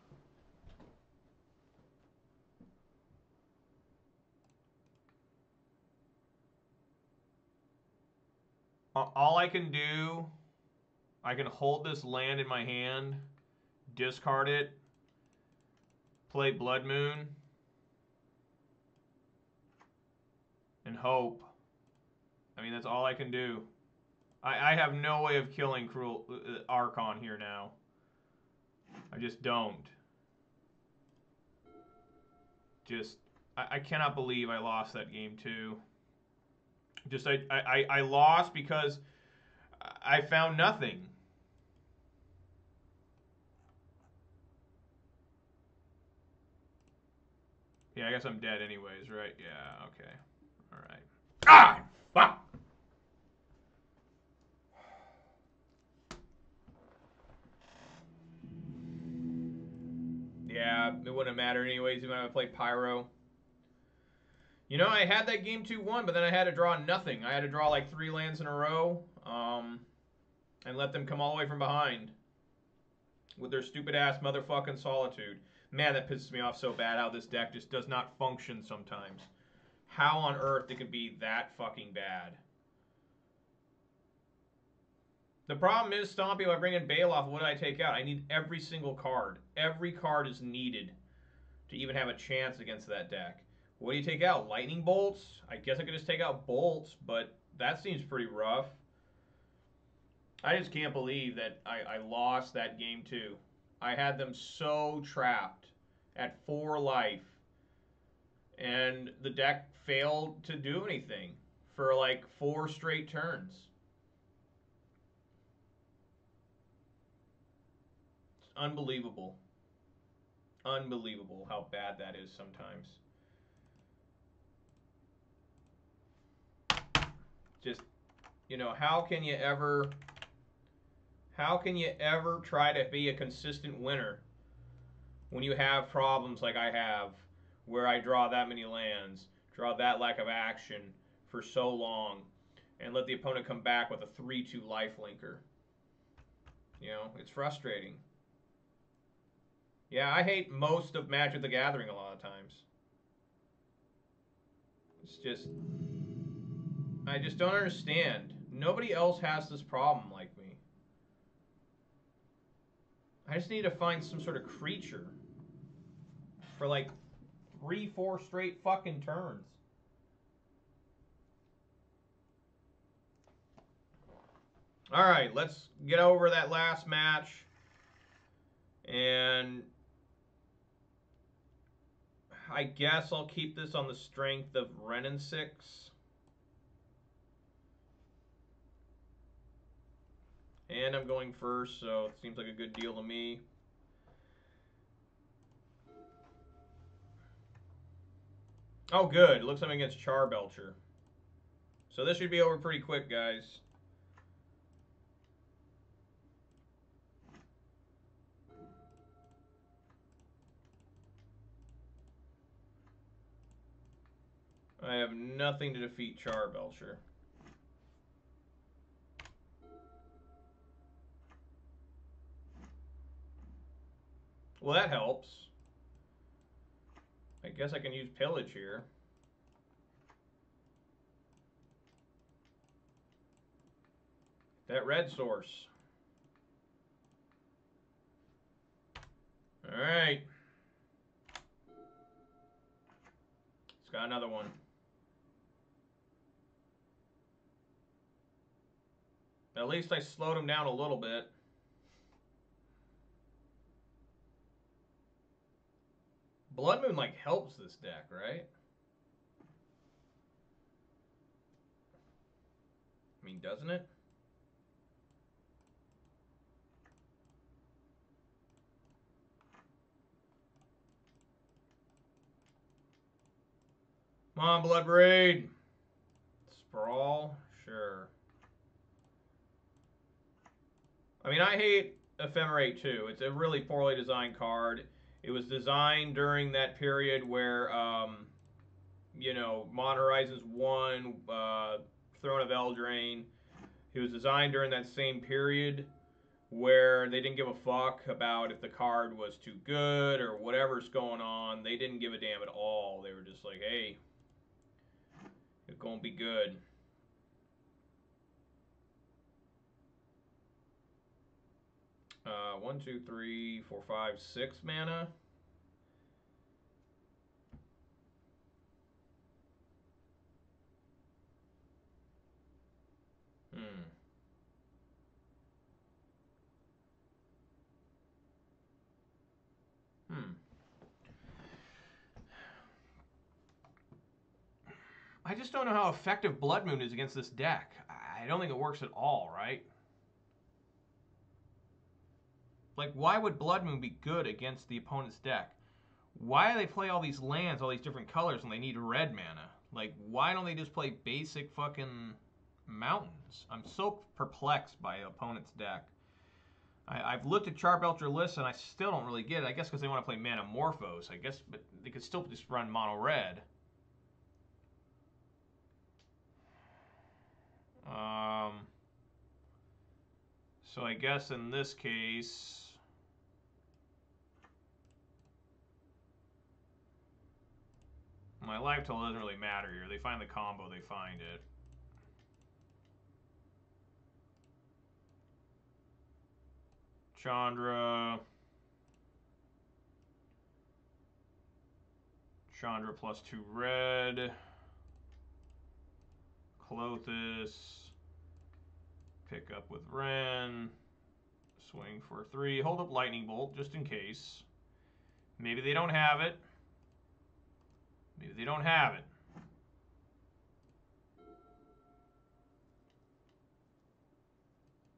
All I can do, I can hold this land in my hand, discard it, play Blood Moon, and hope. I mean, that's all I can do. I have no way of killing Gruul Archon here now. I just don't. I cannot believe I lost that game too. I lost because I found nothing. Yeah, I guess I'm dead anyways, right? Yeah, okay. All right. Ah, fuck! Yeah, it wouldn't matter anyways even if I played Pyro. You know, I had that game 2-1, but then I had to draw nothing. I had to draw like 3 lands in a row, and let them come all the way from behind with their stupid ass motherfucking Solitude. Man, that pisses me off so bad how this deck just does not function sometimes. How on earth it could be that fucking bad? The problem is, Stompy, if I bring in Bailoff, what do I take out? I need every single card. Every card is needed to even have a chance against that deck. What do you take out? Lightning Bolts? I guess I could just take out Bolts, but that seems pretty rough. I just can't believe that I lost that game too. I had them so trapped at 4 life, and the deck failed to do anything for like 4 straight turns. It's unbelievable. Unbelievable how bad that is sometimes. Just, you know, how can you ever try to be a consistent winner when you have problems like I have, where I draw that many lands, draw that lack of action for so long, and let the opponent come back with a 3/2 lifelinker? You know, it's frustrating. Yeah, I hate most of Magic the Gathering a lot of times. It's just, I just don't understand. Nobody else has this problem like me. I just need to find some sort of creature for like 3-4 straight fucking turns. All right, let's get over that last match. And I guess I'll keep this on the strength of Renin 6. And I'm going first, so it seems like a good deal to me. Oh, good. It looks like I'm against Charbelcher. So this should be over pretty quick, guys. I have nothing to defeat Charbelcher. Well, that helps. I guess I can use Pillage here. That red source. All right. It's got another one. At least I slowed him down a little bit. Blood Moon, like, helps this deck, right? I mean, doesn't it? Come on, Bloodbraid. Sprawl? Sure. I mean, I hate Ephemerate 2. It's a really poorly designed card. It was designed during that period where, you know, Modern Horizons 1, Throne of Eldraine. It was designed during that same period where they didn't give a fuck about if the card was too good or whatever's going on. They didn't give a damn at all. They were just like, hey, it's gonna be good. One, two, three, four, five, 6 mana. I just don't know how effective Blood Moon is against this deck. I don't think it works at all, right? Like, why would Blood Moon be good against the opponent's deck? Why do they play all these lands, all these different colors, when they need red mana? Like, why don't they just play basic fucking mountains? I'm so perplexed by the opponent's deck. I've looked at Charbelcher lists, and I still don't really get it. I guess because they want to play Manamorphose. I guess, but they could still just run mono red. So I guess in this case, my life total doesn't really matter here. They find the combo, they find it. Chandra plus 2 red. Clothis. Pick up with Ren. Swing for 3. Hold up Lightning Bolt just in case. Maybe they don't have it. Maybe they don't have it.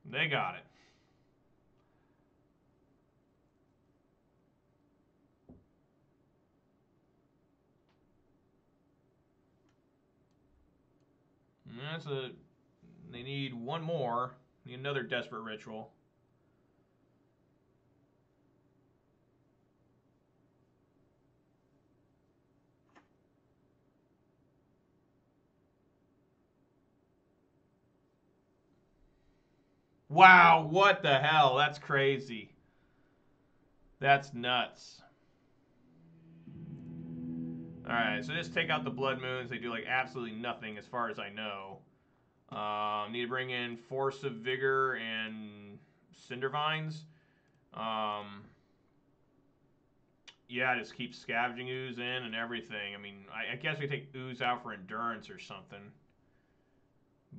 They got it. That's a... They need one more. Need another Desperate Ritual. Wow, what the hell? That's crazy. That's nuts. Alright, so just take out the Blood Moons. They do like absolutely nothing as far as I know. Need to bring in Force of Vigor and Cindervines. Yeah, just keep Scavenging Ooze in and everything. I mean, I guess we take Ooze out for Endurance or something.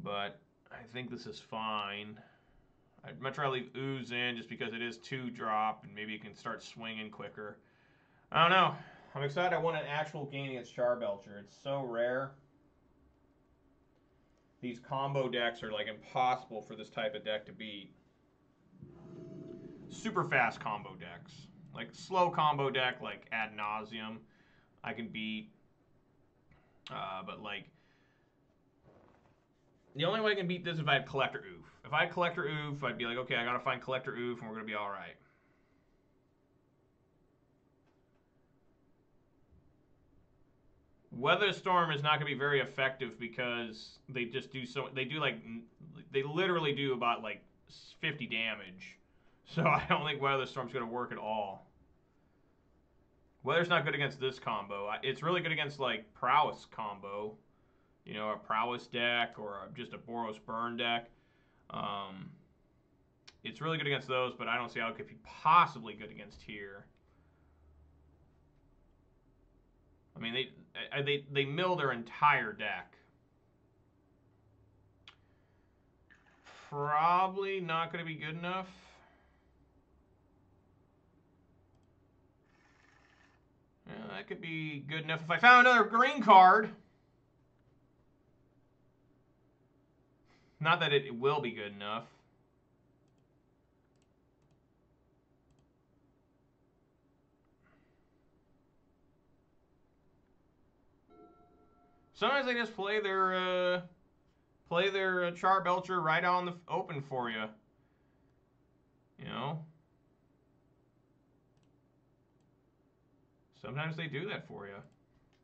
But I think this is fine. I'd much rather leave Ooze in just because it is 2-drop and maybe you can start swinging quicker. I don't know. I'm excited I won an actual game against Charbelcher. It's so rare. These combo decks are like impossible for this type of deck to beat. Super fast combo decks. Like slow combo deck like Ad Nauseum I can beat. But like the only way I can beat this is if I had Collector Oof. If I had Collector Oof, I'd be like, okay, I gotta find Collector Oof and we're gonna be alright. Weather Storm is not going to be very effective because they just do so. They do like they literally do about like 50 damage. So I don't think Weather Storm's going to work at all. Weather's not good against this combo. It's really good against like Prowess combo. You know, a Prowess deck or just a Boros Burn deck. It's really good against those, but I don't see how it could be possibly good against here. I mean, they mill their entire deck. Probably not going to be good enough. Yeah, that could be good enough if I found another green card. Not that it will be good enough. Sometimes they just play their Charbelcher right on the open for you. You know, Sometimes they do that for you.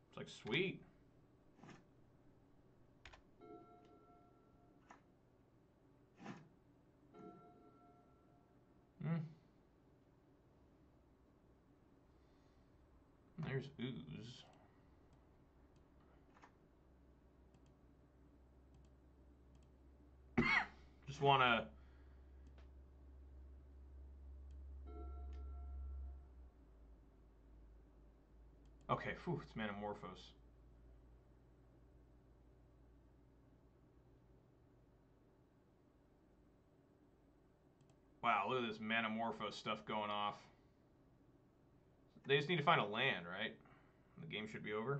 It's like, sweet. There's ooze. Just want to... Okay, phew, it's Metamorphose. Wow, look at this Metamorphose stuff going off. They just need to find a land, right? The game should be over.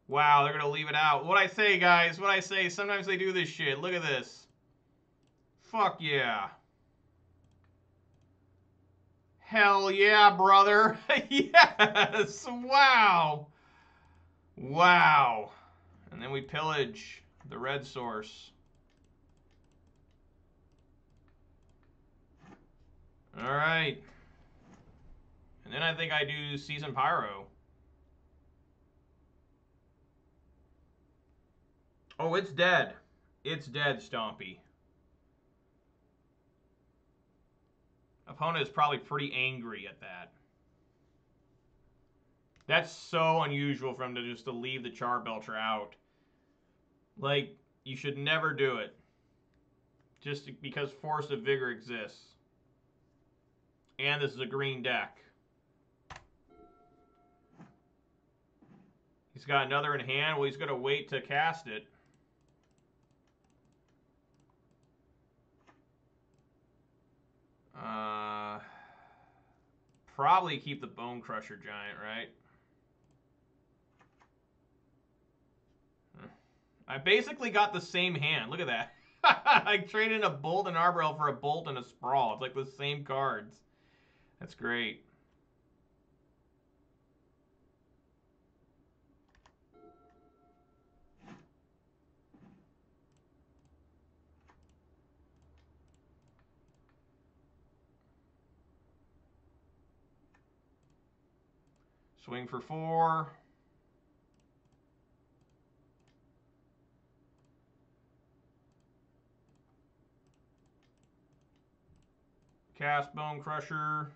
Wow, they're going to leave it out. What I say, guys, what I say, sometimes they do this shit. Look at this. Fuck yeah. Hell yeah, brother. Yes, wow. Wow. And then we pillage the red source. All right. And then I think I do Season Pyro. Oh, it's dead. It's dead, Stompy. Opponent is probably pretty angry at that. That's so unusual for him to just leave the Charbelcher out. Like, you should never do it. Just because Force of Vigor exists. And this is a green deck. He's got another in hand. Well, he's going to wait to cast it. Probably keep the Bone Crusher Giant, right? I basically got the same hand. Look at that. I traded a Bolt and Arborel for a Bolt and a Sprawl. It's like the same cards. That's great. Swing for 4. Cast Bone Crusher.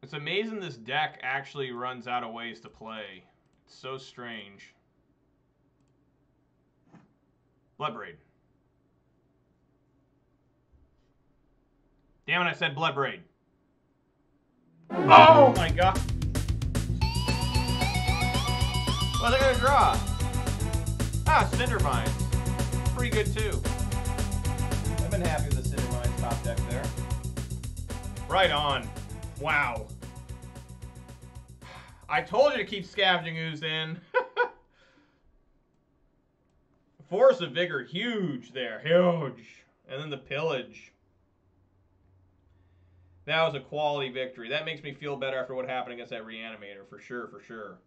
It's amazing this deck actually runs out of ways to play. It's so strange. Bloodbraid. Damn it, I said Bloodbraid. Oh my god. What's I gonna draw? Ah, Cindervine. Pretty good too. I've been happy with the Cindervine top deck there. Right on. Wow. I told you to keep Scavenging Ooze in. Force of Vigor, huge there. Huge. And then the Pillage. That was a quality victory. That makes me feel better after what happened against that Reanimator, for sure, for sure.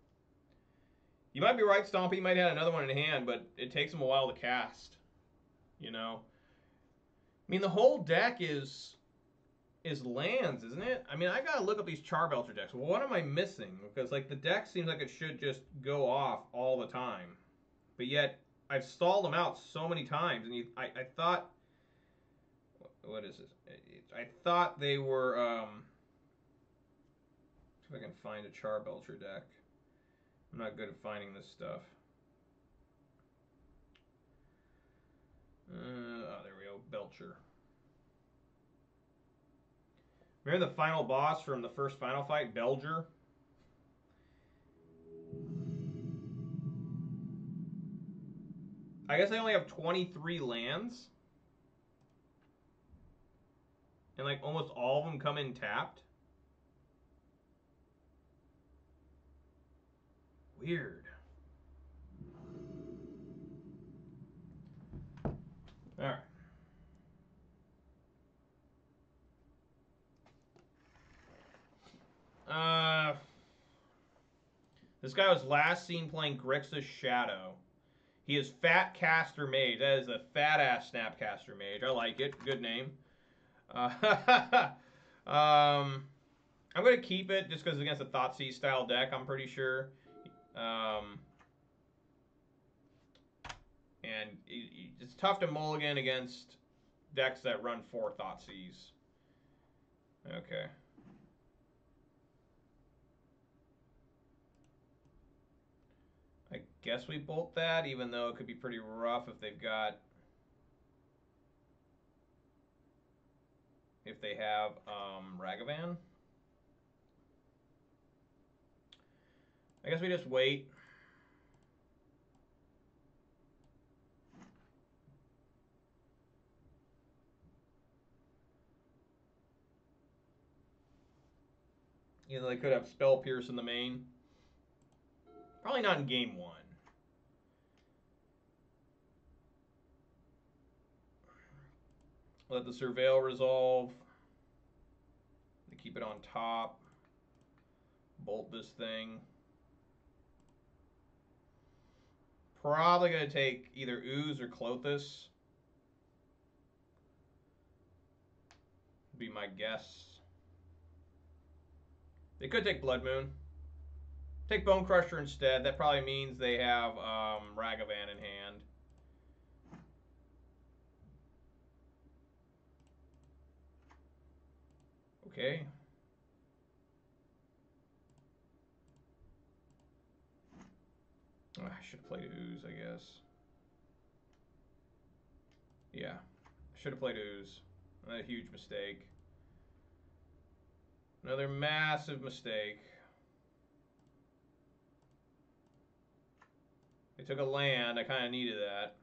You might be right, Stompy. You might have another one in hand, but it takes him a while to cast. You know? I mean, the whole deck is lands, isn't it? I mean, I gotta look up these Charbelcher decks. What am I missing? Because, like, the deck seems like it should just go off all the time. But yet, I've stalled them out so many times, and I thought... What is this? I thought they were, see if I can find a Charbelcher deck. I'm not good at finding this stuff. Oh, there we go. Belcher. Remember the final boss from the first final fight? Belger? I guess I only have 23 lands. And like almost all of them come in tapped. Weird. Alright. This guy was last seen playing Grixis Shadow. He is Fat Caster Mage. That is a fat-ass Snapcaster Mage. I like it. Good name. I'm going to keep it just because it's against a Thoughtseize style deck, I'm pretty sure. And it's tough to mulligan against decks that run 4 Thoughtseize. Okay. I guess we bolt that, even though it could be pretty rough if they've got... If they have Ragavan. I guess we just wait. You know, they could have Spell Pierce in the main. Probably not in game 1. Let the Surveil resolve. They keep it on top. Bolt this thing. Probably going to take either Ooze or Klothys. Be my guess. They could take Blood Moon. Take Bone Crusher instead. That probably means they have Ragavan in hand. Okay. Oh, I should have played Ooze, I guess. Yeah. I should have played Ooze. A huge mistake. Another massive mistake. They took a land. I kind of needed that.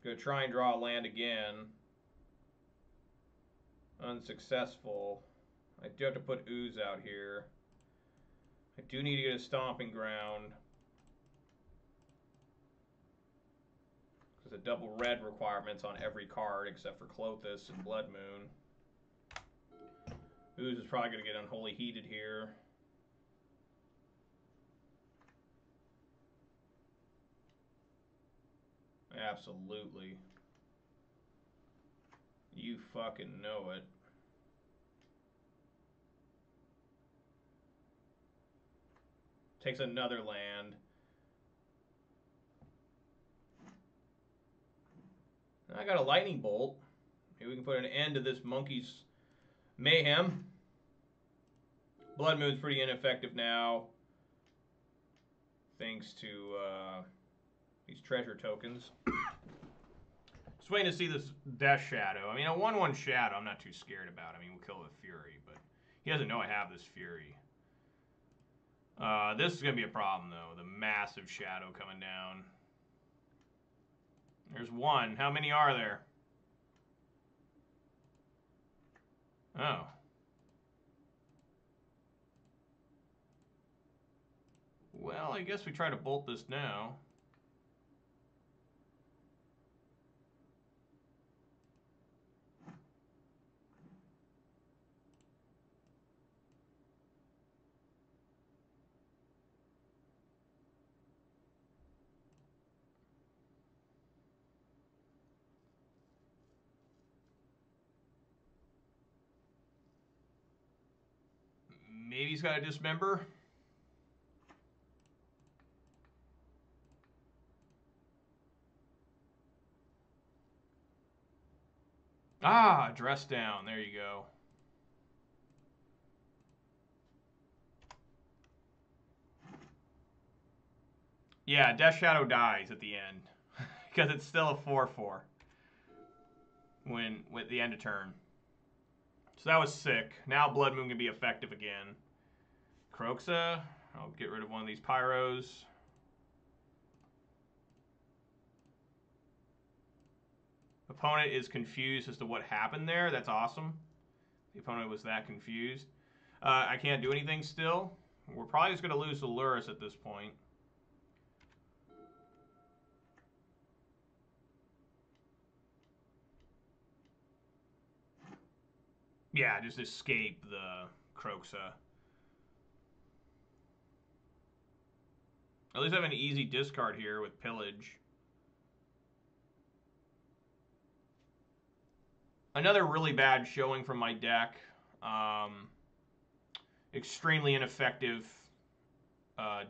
Gonna try and draw a land again. Unsuccessful. I do have to put Ooze out here. I do need to get a Stomping Ground. Because the double red requirements on every card except for Klothys and Blood Moon. Ooze is probably going to get Unholy Heated here. Absolutely. You fucking know it. Takes another land. I got a Lightning Bolt. Maybe we can put an end to this monkey's mayhem. Blood Moon's pretty ineffective now. Thanks to these treasure tokens. Just waiting to see this Death Shadow. I mean, a 1/1 Shadow I'm not too scared about. I mean, we'll kill it with Fury, but he doesn't know I have this Fury. This is going to be a problem, though. The massive Shadow coming down. There's one. How many are there? Oh. Well, I guess we try to bolt this now. Maybe he's got a Dismember. Ah, Dress Down. There you go. Yeah, Death Shadow dies at the end. Because it's still a 4/4. With the end of turn. So that was sick. Now Blood Moon can be effective again. Kroxa. I'll get rid of one of these Pyros. Opponent is confused as to what happened there. That's awesome. The opponent was that confused. I can't do anything still. We're probably just going to lose the Luris at this point. Yeah, just escape the Kroxa. At least I have an easy discard here with Pillage. Another really bad showing from my deck. Extremely ineffective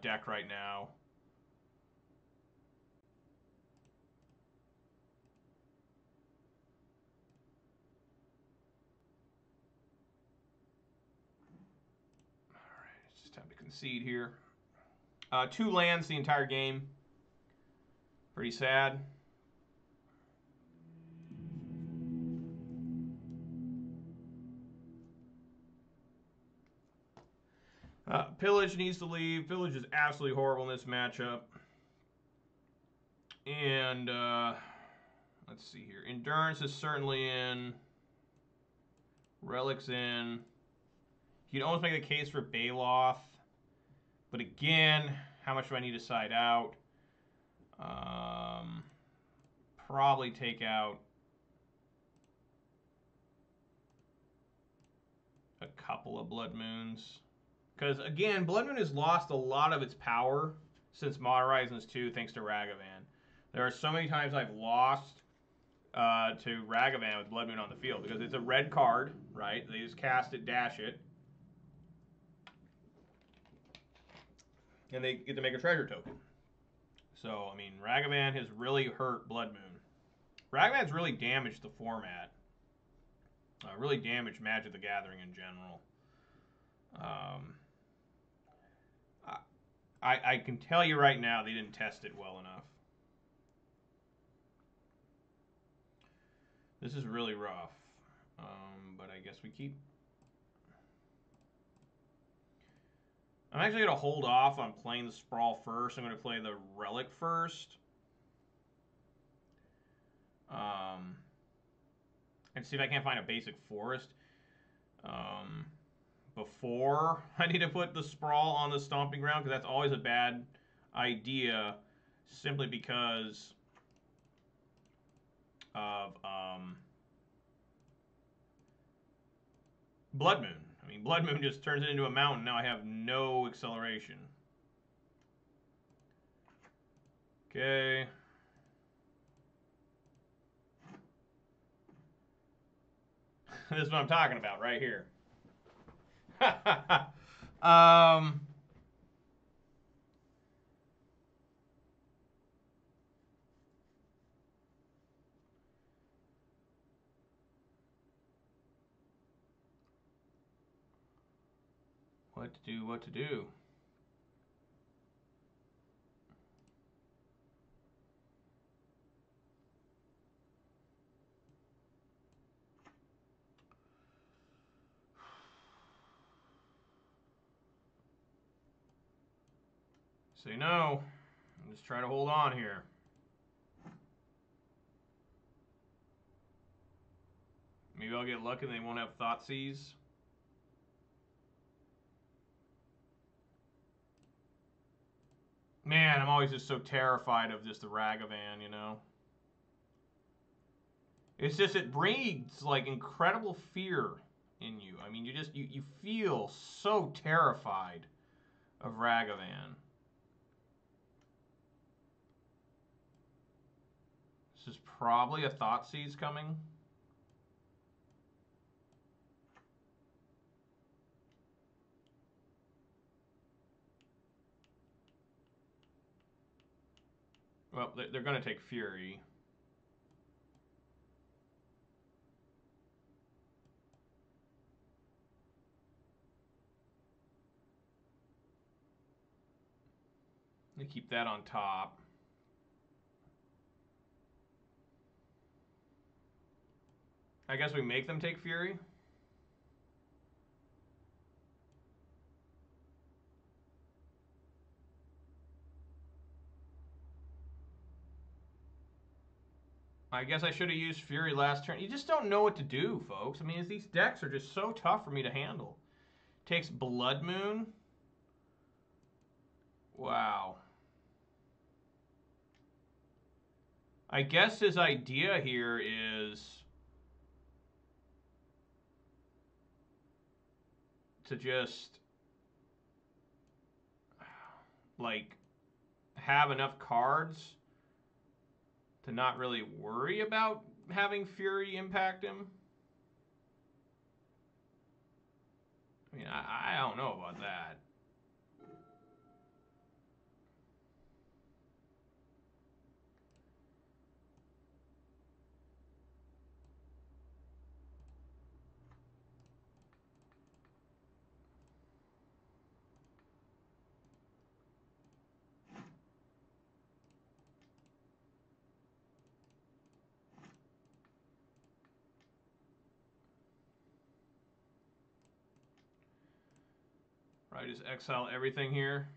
deck right now. Alright, it's just time to concede here. 2 lands the entire game. Pretty sad. Pillage needs to leave. Pillage is absolutely horrible in this matchup. And let's see here. Endurance is certainly in. Relic's in. You can almost make the case for Baloth. But again, how much do I need to side out? Probably take out a couple of Blood Moons. Because, again, Blood Moon has lost a lot of its power since Modern Horizons 2 thanks to Ragavan. There are so many times I've lost to Ragavan with Blood Moon on the field because it's a red card, right? They just cast it, dash it. And they get to make a treasure token. So, I mean, Ragavan has really hurt Blood Moon. Ragavan's really damaged the format. Really damaged Magic the Gathering in general. I can tell you right now they didn't test it well enough. This is really rough. But I guess we keep... I'm actually going to hold off on playing the Sprawl first. I'm going to play the Relic first. And see if I can't find a basic forest. Before I need to put the Sprawl on the Stomping Ground, because that's always a bad idea simply because of Blood Moon. I mean, Blood Moon just turns it into a mountain. Now I have no acceleration. Okay. This is what I'm talking about right here. What to do, what to do. Say no. Just try to hold on here. Maybe I'll get lucky and they won't have Thoughtseize. Man, I'm always just so terrified of just the Ragavan, you know? It's just, it breeds, like, incredible fear in you. I mean, you feel so terrified of Ragavan. This is probably a Thoughtseize coming. Well, they're going to take Fury. They keep that on top. I guess we make them take Fury. I guess I should have used Fury last turn. You just don't know what to do, folks. I mean, these decks are just so tough for me to handle. Takes Blood Moon. Wow. I guess his idea here is to just, like, have enough cards to not really worry about having Fury impact him. I mean, I don't know about that. I just exile everything here.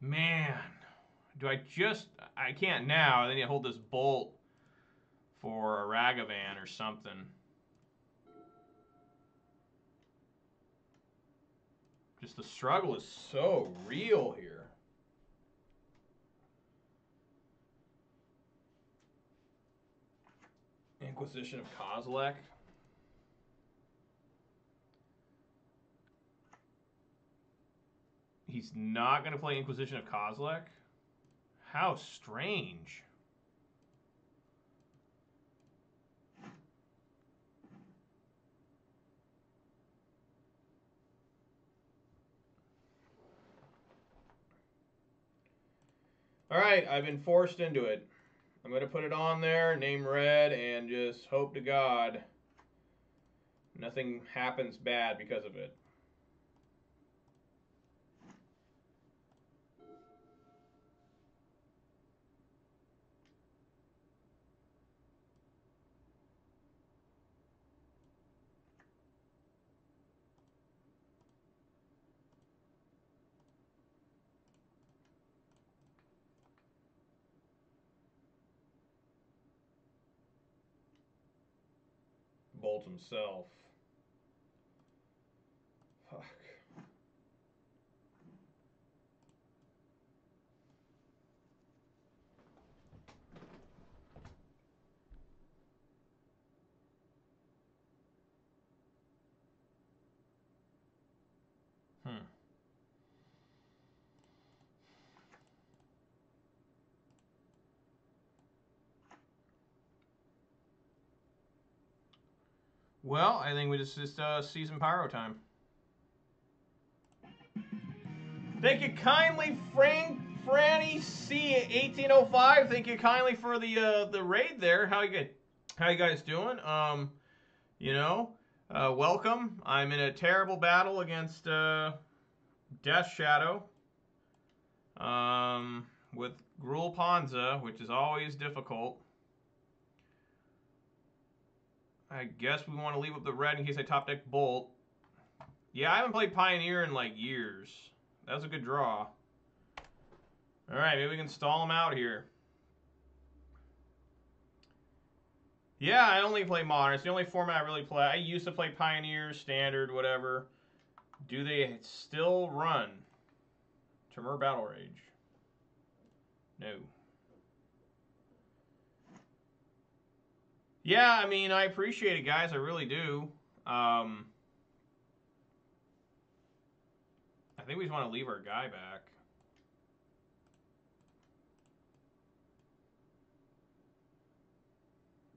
Man, do I just... I can't now. Then you hold this bolt for a Ragavan or something. Just the struggle is so real here. Inquisition of Kozilek. He's not going to play Inquisition of Kozilek? How strange. All right, I've been forced into it. I'm going to put it on there, name red, and just hope to God nothing happens bad because of it. Bolt himself. Fuck. Well, I think we just see some pyro time. Thank you kindly, Franny C1805. Thank you kindly for the raid there. How you guys doing? You know, welcome. I'm in a terrible battle against Death Shadow. With Gruul Ponza, which is always difficult. I guess we want to leave up the red in case I top deck Bolt. Yeah, I haven't played Pioneer in like years. That was a good draw. Alright, maybe we can stall him out here. Yeah, I only play Modern. It's the only format I really play. I used to play Pioneer, Standard, whatever. Do they still run Temur Battle Rage? No. Yeah, I mean, I appreciate it, guys. I really do. I think we just want to leave our guy back.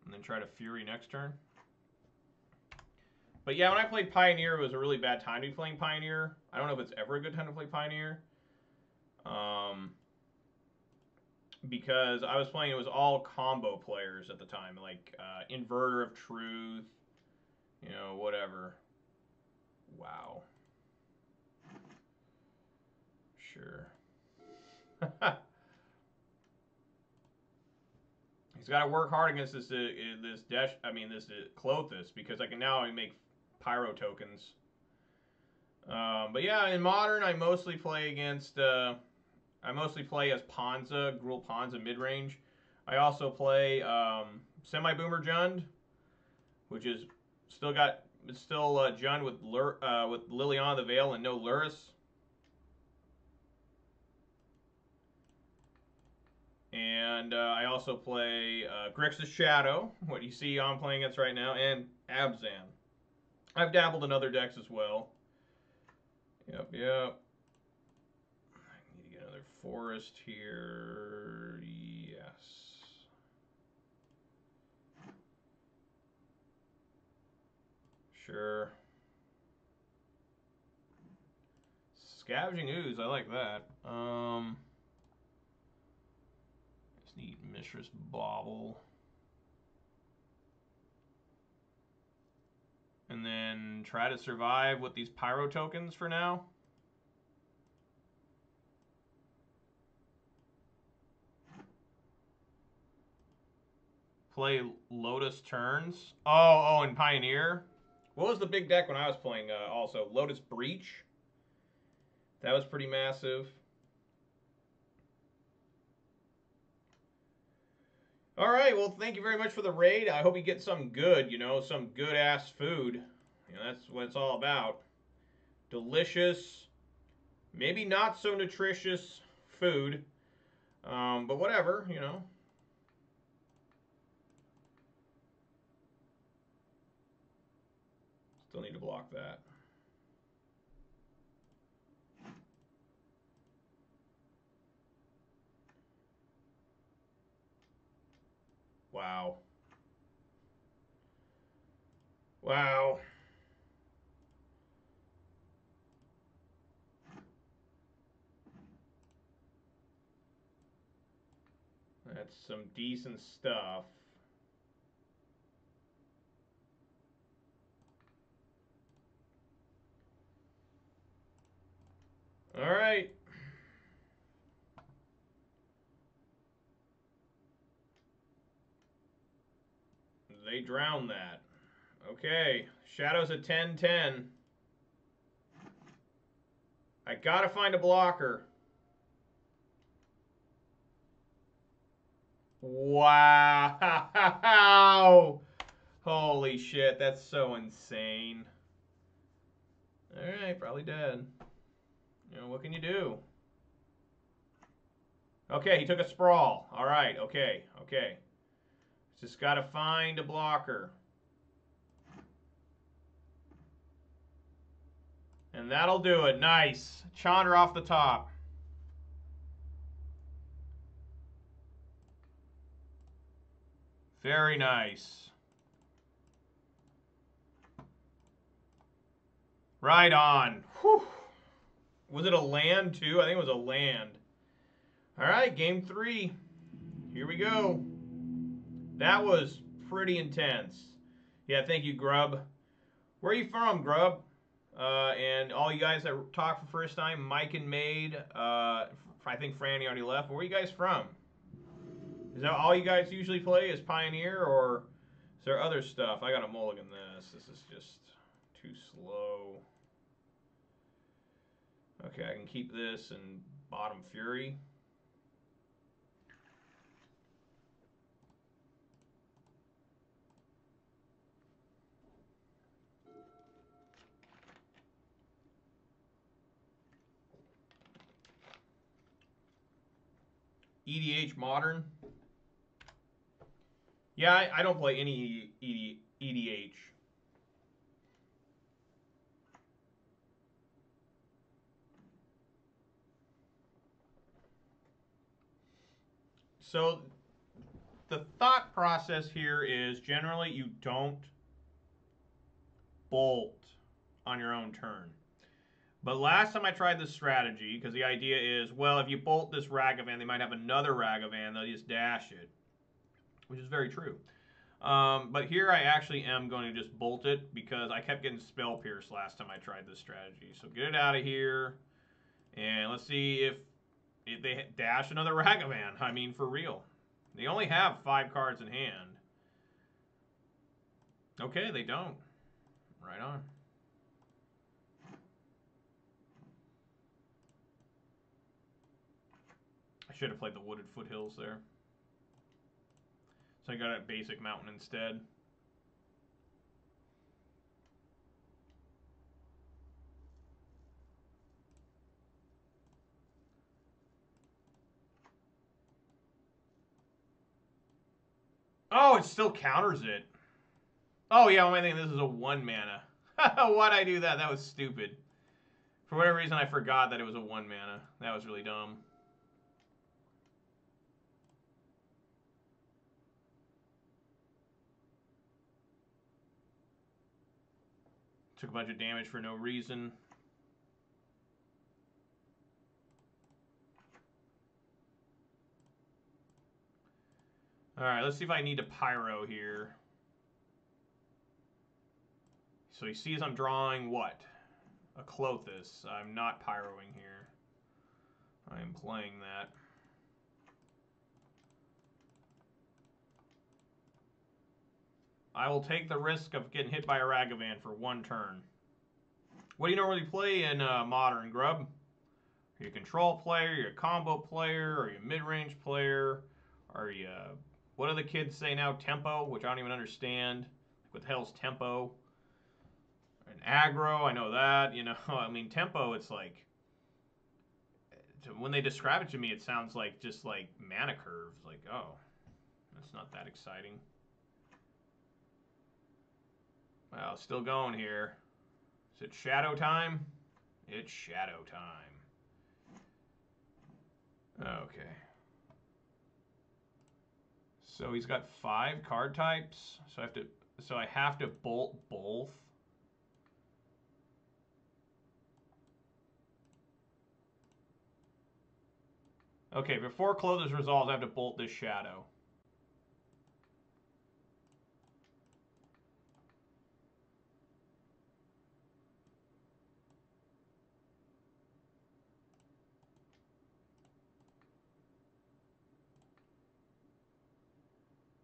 And then try to Fury next turn. But yeah, when I played Pioneer, it was a really bad time to be playing Pioneer. I don't know if it's ever a good time to play Pioneer. Because I was playing, it was all combo players at the time. Like, Inverter of Truth, you know, whatever. Wow. Sure. He's got to work hard against this Clothis, because I can now make Pyro tokens. But yeah, in Modern, I mostly play against... I mostly play as Ponza, Gruul Ponza Midrange. I also play Semi-Boomer Jund, which is still Jund with Liliana the Veil and no Luris. And I also play Grixis Shadow, what you see I'm playing against right now, and Abzan. I've dabbled in other decks as well. Yep, yep. I need to get another forest here. Yes. Sure. Scavenging ooze, I like that. Just need Mishra's Bauble. And then try to survive with these pyro tokens for now. Play Lotus turns. Oh, and Pioneer. What was the big deck when I was playing also? Lotus Breach. That was pretty massive. All right, well, thank you very much for the raid. I hope you get some good, you know, some good-ass food. You know, that's what it's all about. Delicious, maybe not so nutritious food, but whatever, you know. Still need to block that. Wow. Wow. That's some decent stuff. All right. They drown that. Okay. Shadows at 10-10. I gotta find a blocker. Wow. Holy shit, that's so insane. Alright, probably dead. You know, what can you do? Okay, he took a sprawl. Alright, okay. Just gotta find a blocker. And that'll do it. Nice. Chandra off the top. Very nice. Right on. Whew. Was it a land too? I think it was a land. All right, game 3. Here we go. That was pretty intense. Yeah, thank you, Grub. Where are you from, Grub? And all you guys that talked for first time, Mike and Maid. I think Franny already left. Where are you guys from? Is that all you guys usually play is Pioneer, or is there other stuff? I got a mulligan this. This is just too slow. Okay, I can keep this and bottom Fury. EDH Modern. Yeah, I don't play any EDH. So the thought process here is generally you don't bolt on your own turn. But last time I tried this strategy, because the idea is, well, if you bolt this Ragavan, they might have another Ragavan, they'll just dash it, which is very true. But here I actually am going to just bolt it because I kept getting Spell Pierce last time I tried this strategy. So get it out of here, and let's see if they dash another Ragavan. I mean, for real. They only have 5 cards in hand. Okay, they don't. Right on. I should have played the Wooded Foothills there. So I got a basic mountain instead. Oh, it still counters it. Oh, yeah, I'm thinking this is a 1 mana. Why'd I do that? That was stupid. For whatever reason, I forgot that it was a 1 mana. That was really dumb. Took a bunch of damage for no reason. Alright, let's see if I need to pyro here. So he sees I'm drawing what? A Clothis. I'm not pyroing here. I am playing that. I will take the risk of getting hit by a Ragavan for 1 turn. What do you normally play in Modern, Grub? Are you a control player? Are you a combo player? Are you a mid-range player? Are you, what do the kids say now? Tempo, which I don't even understand. What the hell's tempo? An aggro, I know that. You know, I mean, tempo, it's like, when they describe it to me, it sounds like just like mana curves. Like, oh, that's not that exciting. Well, still going here. Is it shadow time? It's shadow time. Okay. So he's got 5 card types. So I have to bolt both. Okay, before Clothis resolves, I have to bolt this shadow.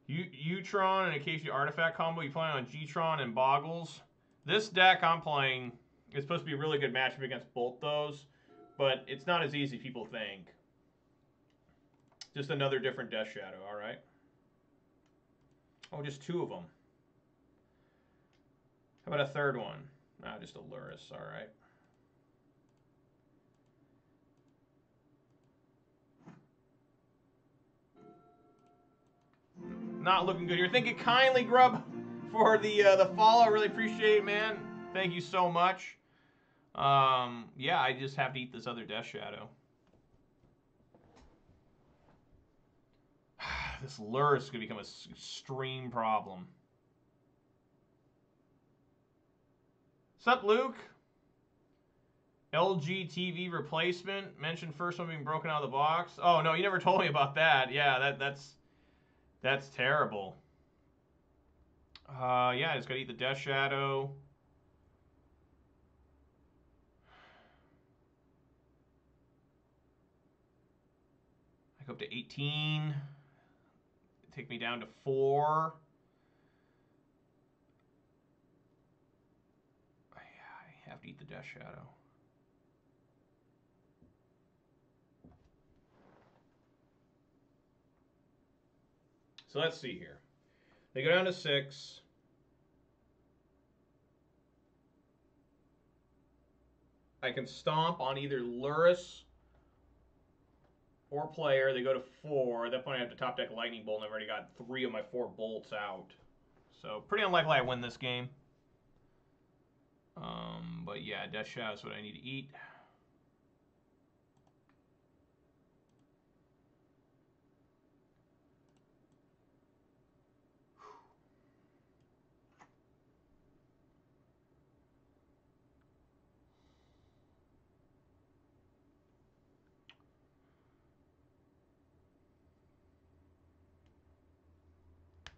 Utron and occasionally artifact combo. You playing on G-Tron and Boggles. This deck I'm playing is supposed to be a really good matchup against both those, but it's not as easy as people think. Just another different Death Shadow, alright. Oh, just 2 of them. How about a third one? Ah, just a Luris, alright. Not looking good here. Thank you kindly, Grub, for the follow. I really appreciate it, man. Thank you so much. Yeah, I just have to eat this other Death Shadow. This lure is going to become an extreme problem. Sup, Luke? LG TV replacement. Mentioned first one being broken out of the box. Oh, no, you never told me about that. Yeah, that's terrible. Yeah, I just got to eat the Death Shadow. I go up to 18. Take me down to 4. Yeah, I have to eat the Death Shadow. So let's see here. They go down to 6. I can stomp on either Luris or player. They go to 4. At that point, I have to top deck Lightning Bolt, and I've already got 3 of my 4 bolts out. So pretty unlikely I win this game. But yeah, Death Shadow is what I need to eat.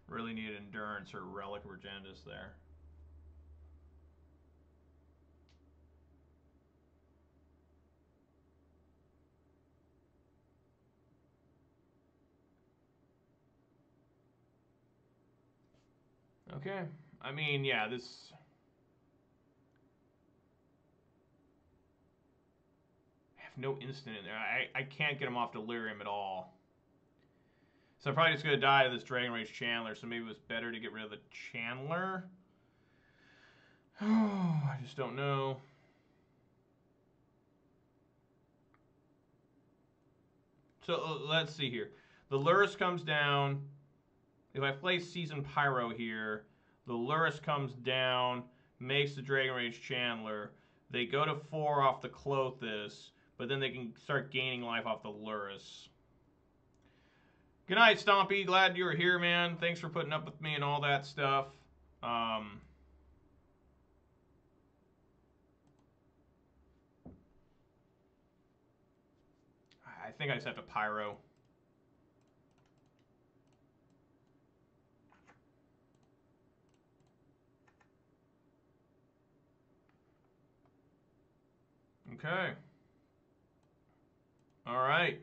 Really need endurance or Relic Regendus there. Okay. I mean, yeah, this... I have no instant in there. I can't get him off Delirium at all. So I'm probably just going to die to this Dragon Rage Chandler, so maybe it was better to get rid of the Chandler. Oh, I just don't know. So let's see here. The Luris comes down. If I play Season Pyro here, the Luris comes down, makes the Dragon Rage Chandler. They go to 4 off the Clothis, but then they can start gaining life off the Lurrus. Good night, Stompy. Glad you were here, man. Thanks for putting up with me and all that stuff. I think I just have to Pyro. Okay. All right.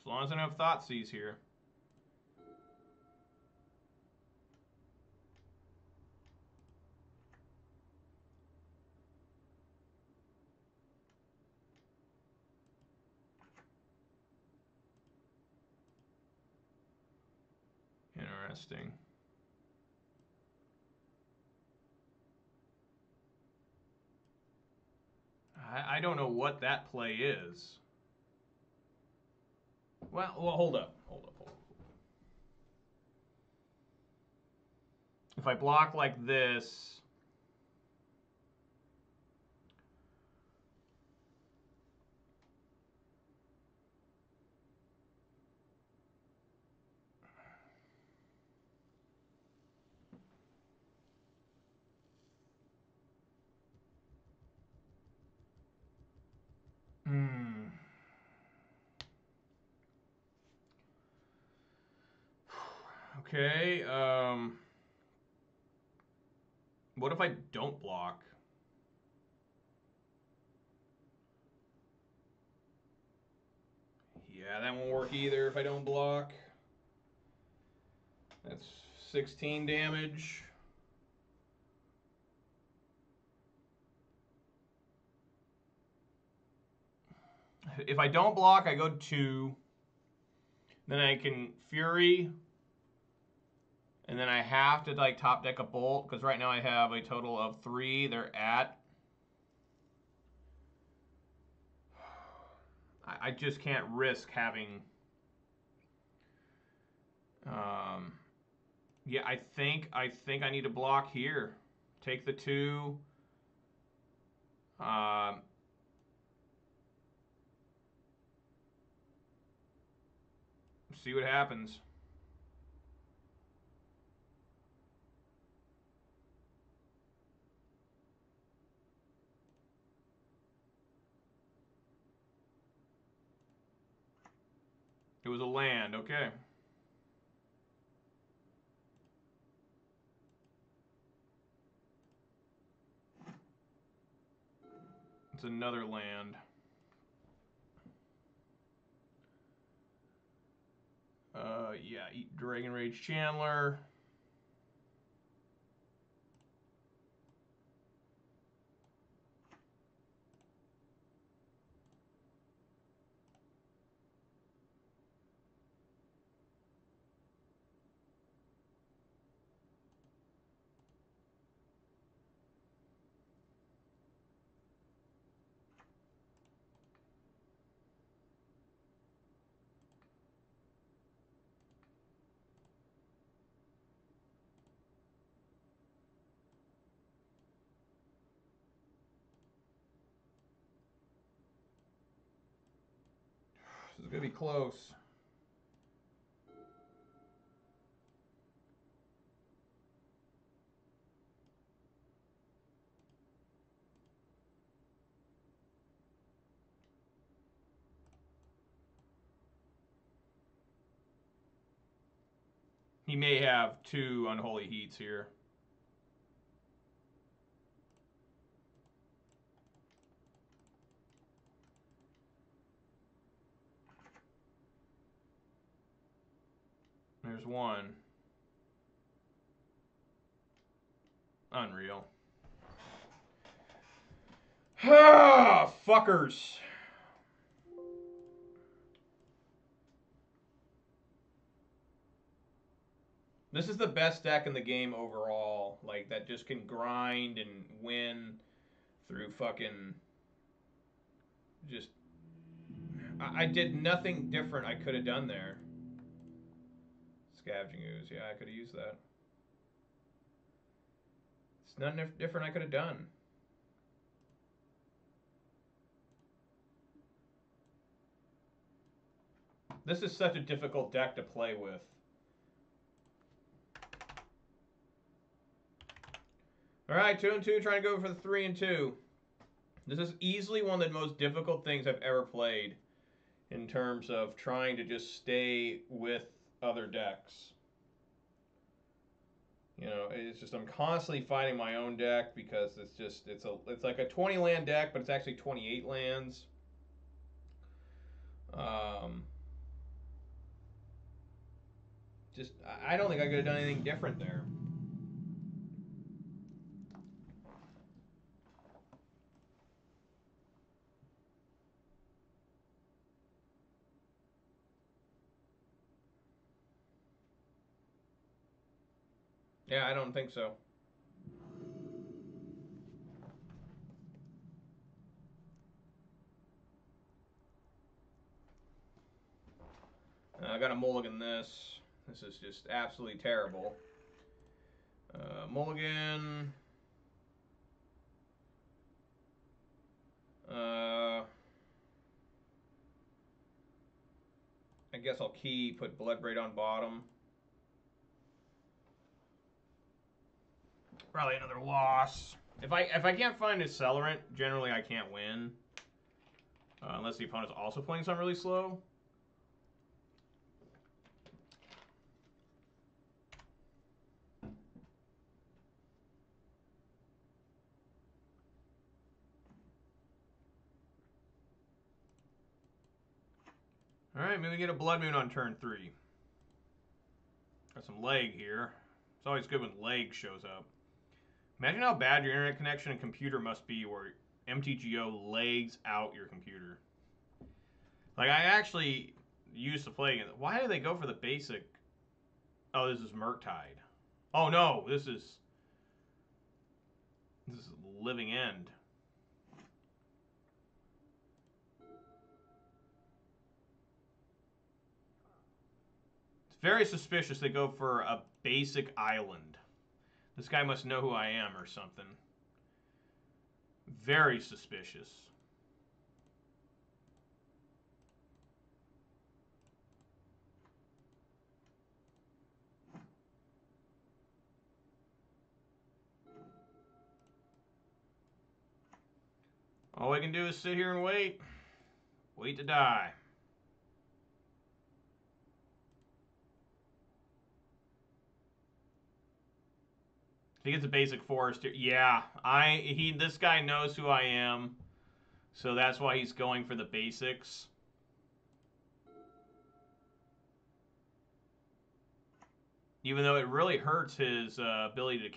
As long as I don't have Thoughtseize here. Interesting. I don't know what that play is. Well, hold up. If I block like this... Okay, what if I don't block? Yeah, that won't work either if I don't block. That's 16 damage. If I don't block, I go 2. Then I can Fury. And then I have to like top deck a Bolt, because right now I have a total of 3. They're at. I just can't risk having... yeah, I think I need to block here. Take the 2. See what happens. It was a land, okay. It's another land. Yeah, eat Dragon Rage Chandler. This is gonna be close. He may have 2 Unholy Heats here. There's 1. Unreal. Ah, fuckers. This is the best deck in the game overall. Like, that just can grind and win through fucking... Just... I did nothing different I could have done there. Scavenging Ooze. Yeah, I could have used that. It's nothing different I could have done. This is such a difficult deck to play with. All right, 2 and 2, trying to go for the 3 and 2. This is easily one of the most difficult things I've ever played in terms of trying to just stay with other decks. You know, it's just I'm constantly fighting my own deck because it's like a 20 land deck, but it's actually 28 lands. I don't think I could have done anything different there. Yeah, I don't think so. I got to mulligan this. This is just absolutely terrible. Mulligan. I guess I'll put Bloodbraid on bottom. Probably another loss. If I can't find a Accelerant, generally I can't win. Unless the opponent's also playing something really slow. Alright, maybe we get a Blood Moon on turn 3. Got some lag here. It's always good when lag shows up. Imagine how bad your internet connection and computer must be where MTGO lags out your computer. Like, I actually used to play it. Why do they go for the basic? Oh, this is Murktide. Oh, no, this is Living End. It's very suspicious they go for a basic island. This guy must know who I am or something. Very suspicious. All I can do is sit here and wait. Wait to die. I think it's a basic forester. Yeah, this guy knows who I am, so that's why he's going for the basics. Even though it really hurts his ability to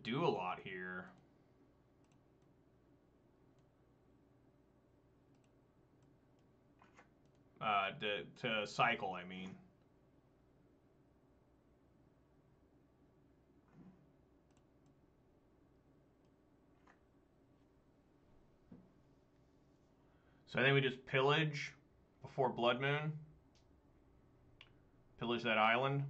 do a lot here. To cycle, I mean. So I think we just pillage before Blood Moon. Pillage that island.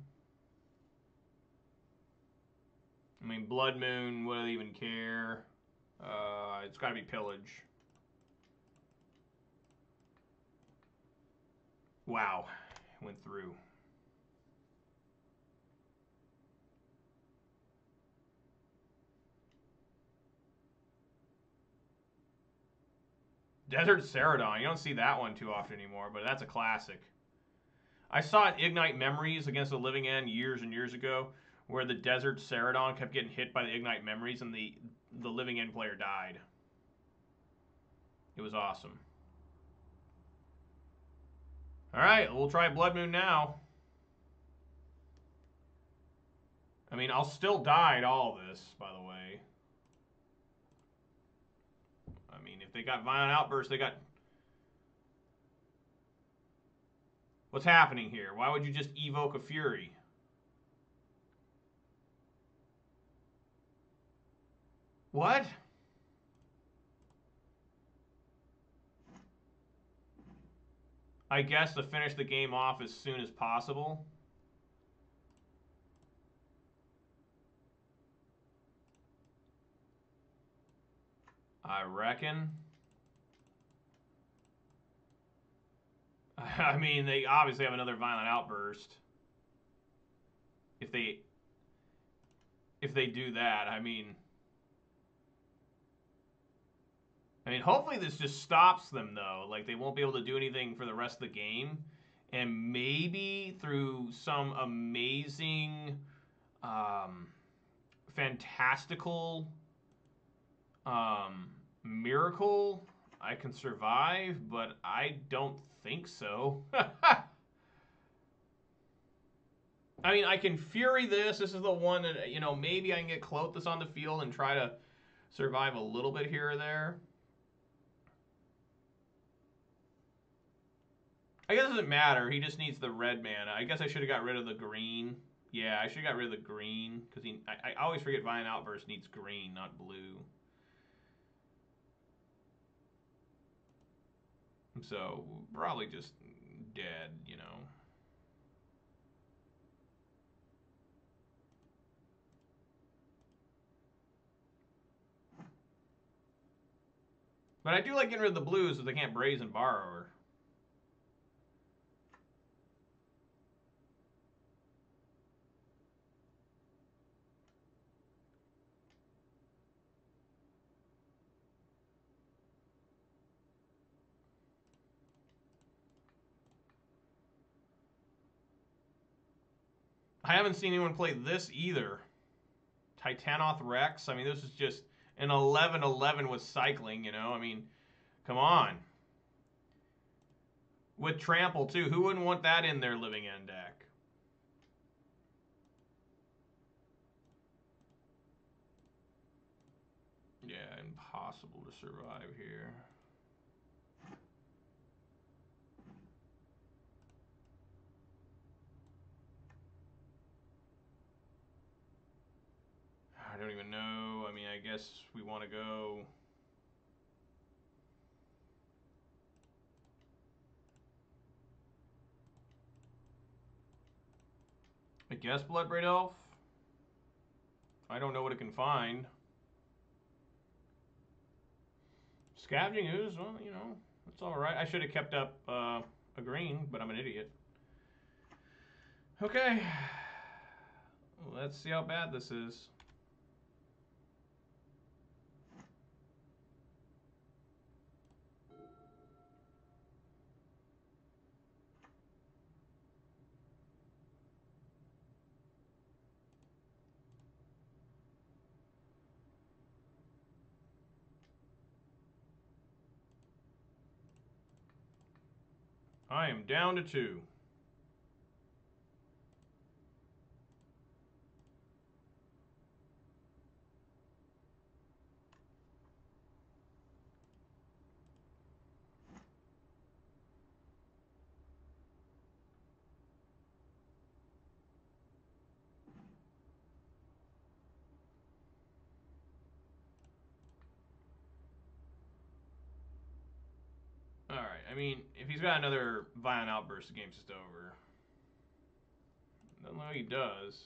I mean, Blood Moon, would I even care? It's got to be pillage. Wow, went through. Desert Ceradon, you don't see that one too often anymore, but that's a classic. I saw it Ignite Memories against the Living End years and years ago, where the Desert Ceradon kept getting hit by the Ignite Memories and the Living End player died. It was awesome. Alright, we'll try Blood Moon now. I mean, I'll still die at all this, by the way. I mean, if they got Violent Outburst, they got... What's happening here? Why would you just evoke a Fury? What? I guess to finish the game off as soon as possible. I reckon. I mean, they obviously have another violent outburst. If they do that, I mean, hopefully this just stops them, though. Like, they won't be able to do anything for the rest of the game. And maybe through some amazing, fantastical miracle, I can survive, but I don't think so. I mean, I can Fury this. This is the one that, you know, maybe I can get Clothis on the field and try to survive a little bit here or there. I guess it doesn't matter. He just needs the red mana. I guess I should have got rid of the green. Yeah, I should have got rid of the green, because I always forget Violent Outburst needs green, not blue. So, probably just dead, you know. But I do like getting rid of the blues so they can't Brazen Borrower. I haven't seen anyone play this either. Titanoth Rex. I mean, this is just an 11-11 with cycling, you know? I mean, come on. With Trample, too. Who wouldn't want that in their Living End deck? Yeah, impossible to survive here. I don't even know. I mean, I guess we want to go... I guess Bloodbraid Elf. I don't know what it can find. Scavenging Ooze, well, you know, it's alright. I should have kept up a green, but I'm an idiot. Okay. Let's see how bad this is. I am down to 2. Alright, I mean, if he's got another Violent Outburst, the game's just over. Doesn't look like he does.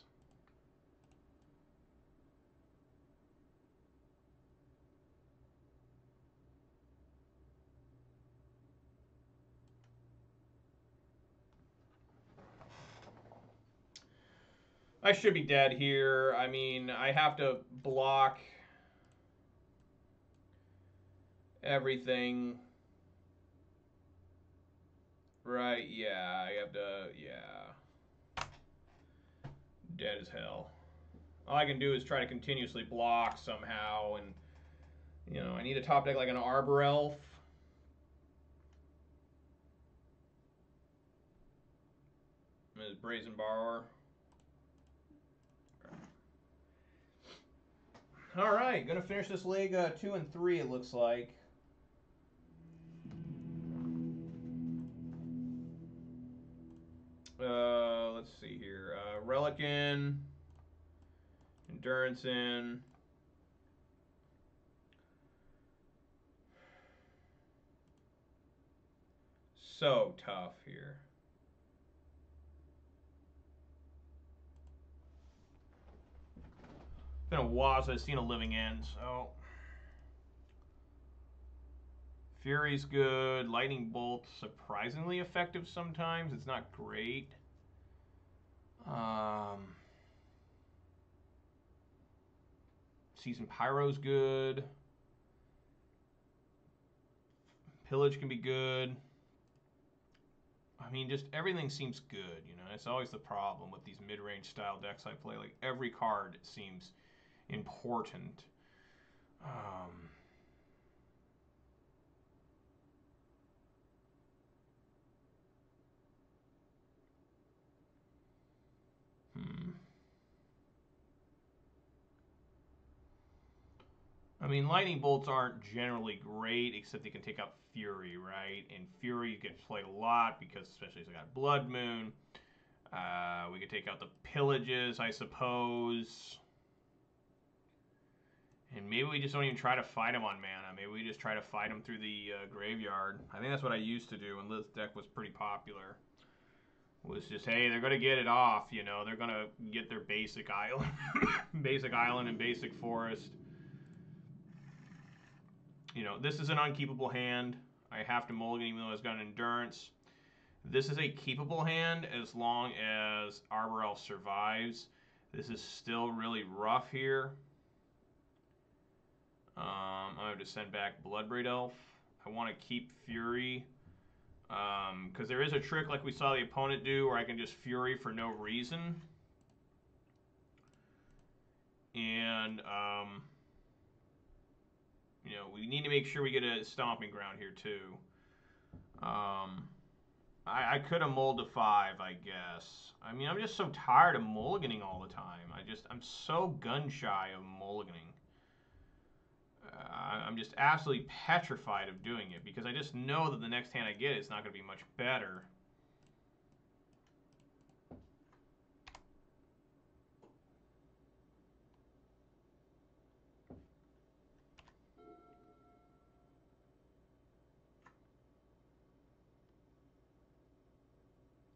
I should be dead here. I mean, I have to block everything. Right, yeah, I have to, yeah. Dead as hell. All I can do is try to continuously block somehow, and, you know, I need a top deck like an Arbor Elf. Ms. Brazen Borrower. All right, gonna finish this leg 2 and 3. It looks like. Let's see here. Relic in, Endurance in. So tough here. It's been a while since I've seen a Living End, so Fury's good. Lightning Bolt, surprisingly effective sometimes. It's not great. Season Pyro's good. Pillage can be good. I mean, just everything seems good, you know. It's always the problem with these mid-range style decks I play. Like, every card seems important. I mean, lightning bolts aren't generally great, except they can take out Fury, right? And Fury gets played a lot because, especially as I got Blood Moon. We could take out the Pillages, I suppose. And maybe we just don't even try to fight them on mana. Maybe we just try to fight them through the graveyard. I think that's what I used to do when this deck was pretty popular. Was just, hey, they're going to get it off, you know. They're going to get their basic island. Basic island and basic forest. You know, this is an unkeepable hand. I have to mulligan even though it's got an endurance. This is a keepable hand as long as Arbor Elf survives. This is still really rough here. I'm going to send back Bloodbraid Elf. I want to keep Fury. Because there is a trick like we saw the opponent do where I can just Fury for no reason. And, you know, we need to make sure we get a stomping ground here too. I could have mulled to 5, I guess. I mean, I'm just so tired of mulliganing all the time. I'm so gun shy of mulliganing. I'm just absolutely petrified of doing it because I just know that the next hand I get it's not going to be much better.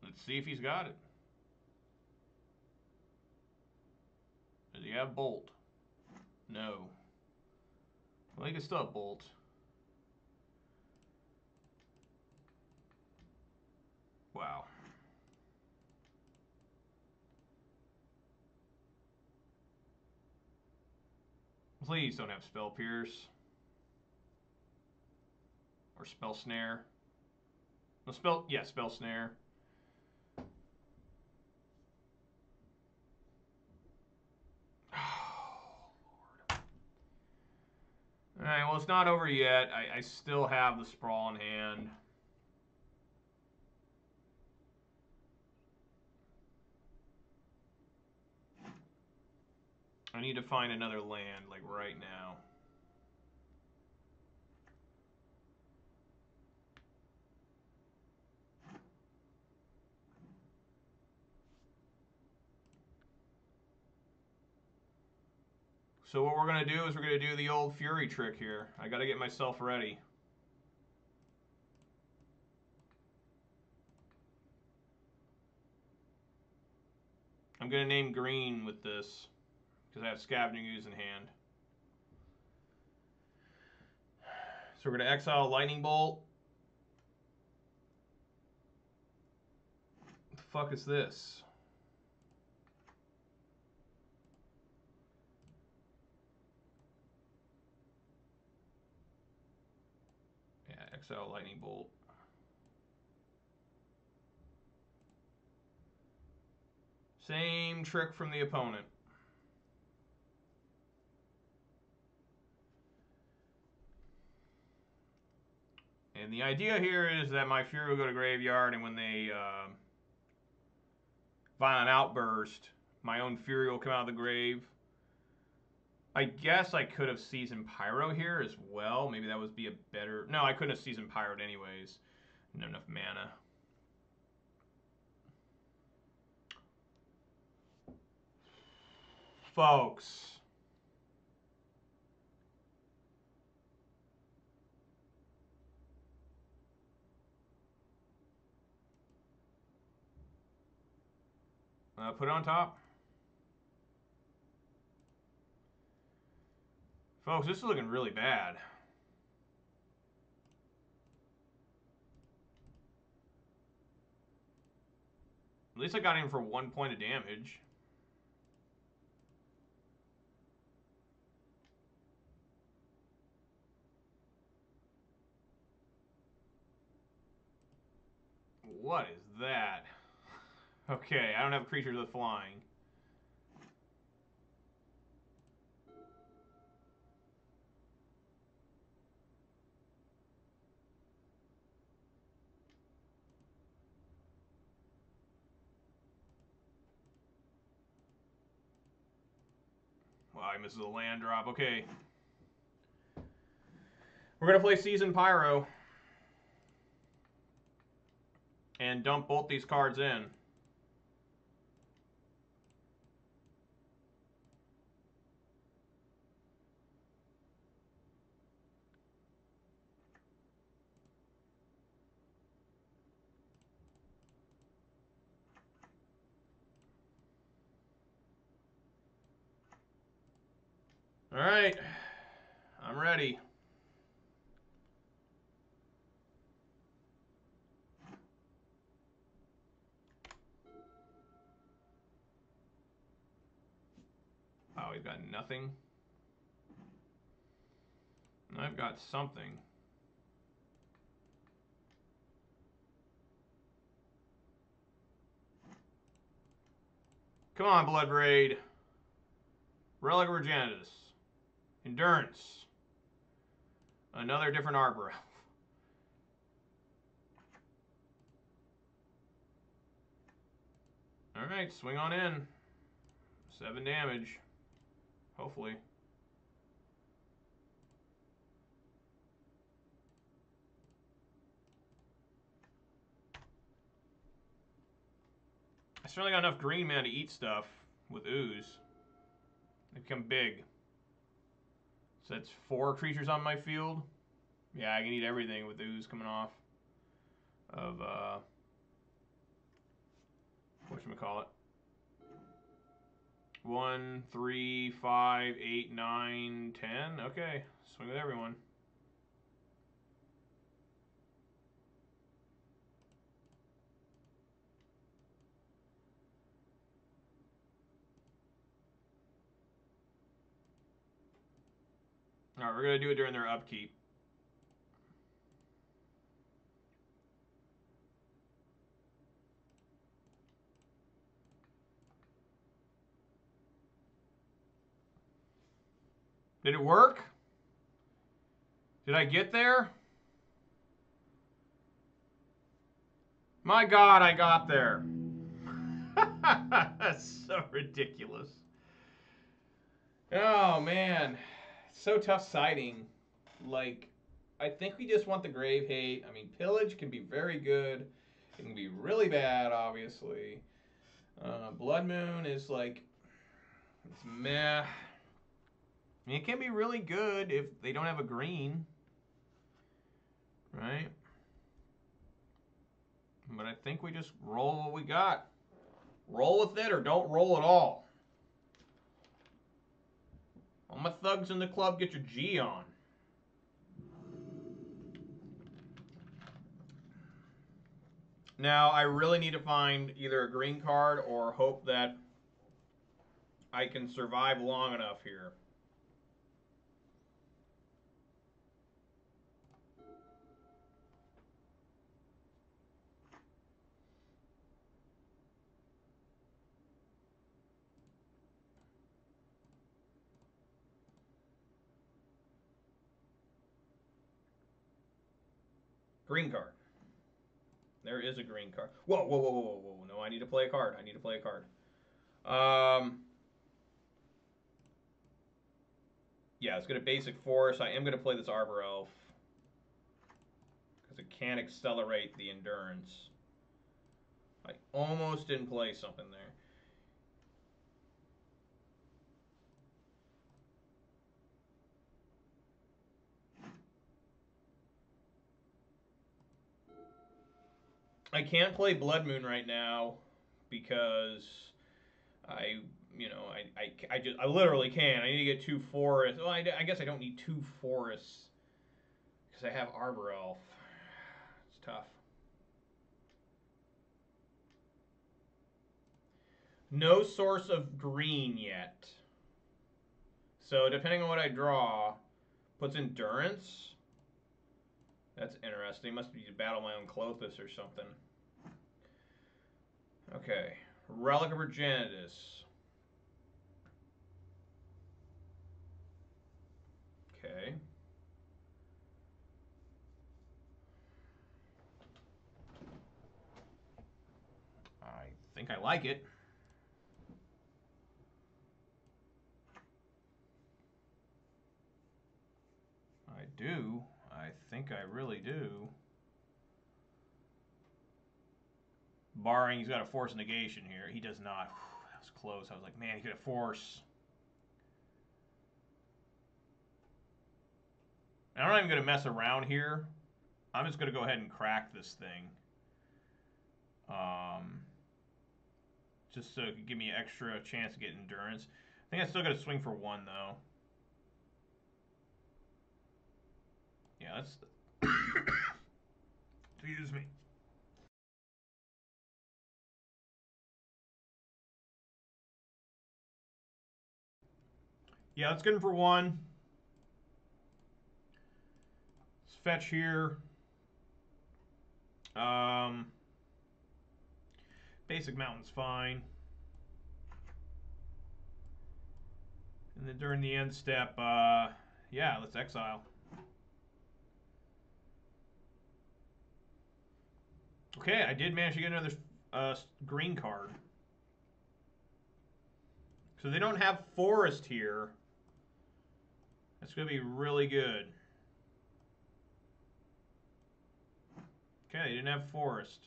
Let's see if he's got it. Does he have Bolt? No. Well, he can still have Bolt. Wow. Please don't have Spell Pierce. Or Spell Snare. No, Spell Snare. Alright, well, it's not over yet. I still have the Sprawl in hand. I need to find another land, like, right now. So what we're going to do is we're going to do the old Fury trick here. I got to get myself ready. I'm going to name green with this because I have Scavenging Ooze in hand. So we're going to exile Lightning Bolt. What the fuck is this? Yeah, exile Lightning Bolt. Same trick from the opponent. And the idea here is that my Fury will go to graveyard, and when they Violent Outburst, my own Fury will come out of the grave. I guess I could have Seasoned Pyro here as well. Maybe that would be a better... No, I couldn't have Seasoned Pyro'd anyways. Not enough mana. Folks. Put it on top. Folks, this is looking really bad. least I got him for 1 point of damage. What is that? Okay, I don't have creatures with flying. Wow, he misses a land drop. Okay. We're going to play Seasoned Pyro. And dump both these cards in. All right. I'm ready. Oh, we've got nothing. I've got something. Come on, Blood Braid. Relic of Reanimator. Endurance. Another different Arbor Elf. Alright, swing on in. 7 damage. Hopefully. I certainly got enough green mana to eat stuff with Ooze. They become big. So that's 4 creatures on my field. Yeah, I can eat everything with Ooze coming off of, whatchamacallit. 1, 3, 5, 8, 9, 10. Okay, swing with everyone. Alright, we're going to do it during their upkeep. Did it work? Did I get there? My God, I got there. That's so ridiculous. Oh, man. So tough siding. Like, I think we just want the grave hate. I mean, Pillage can be very good. It can be really bad, obviously. Blood Moon is like, it's meh. I mean, it can be really good if they don't have a green. Right? But I think we just roll what we got. Roll with it or don't roll at all. All my thugs in the club, get your G on. Now, I really need to find either a green card or hope that I can survive long enough here. Green card. There is a green card. Whoa, whoa, whoa, whoa, whoa, whoa. No, I need to play a card. I need to play a card. Yeah, it's going to basic force. I am going to play this Arbor Elf. Because it can accelerate the endurance. I almost didn't play something there. I can't play Blood Moon right now because I literally can. I need to get 2 forests. Well, I guess I don't need 2 forests because I have Arbor Elf. It's tough. No source of green yet. So depending on what I draw, puts endurance. That's interesting. Must be to battle my own Clothis or something. Okay. Relic of Progenitus. Okay. I think I like it. I do. I think I really do. Barring he's got a force negation here. He does not. Whew, that was close. I was like, man, he could have force. And I'm not even going to mess around here. I'm just going to go ahead and crack this thing. Just so it could give me an extra chance to get endurance. I think I still got to swing for 1, though. Yeah, that's... Excuse me. Yeah, let's get him for 1. Let's fetch here. Basic Mountain's fine. And then during the end step, yeah, let's exile. Okay, I did manage to get another green card. So they don't have forest here. That's going to be really good. Okay, they didn't have forest.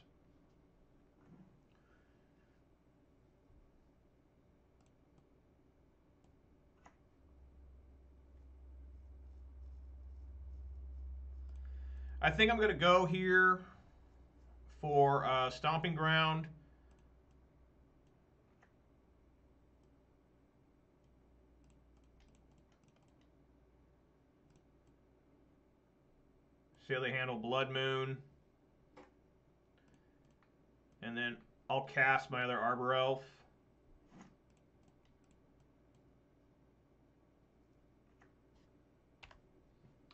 I think I'm going to go here for Stomping Ground. See how they handle Blood Moon. And then I'll cast my other Arbor Elf.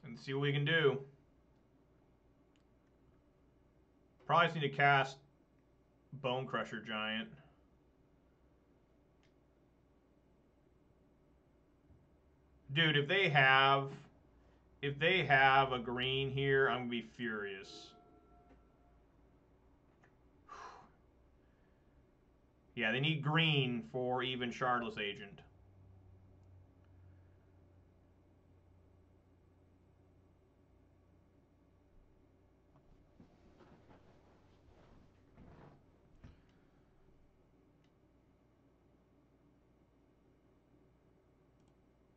And see what we can do. Probably just need to cast Bone Crusher Giant. Dude, if they have a green here, I'm gonna be furious. Yeah, they need green for even Shardless Agent.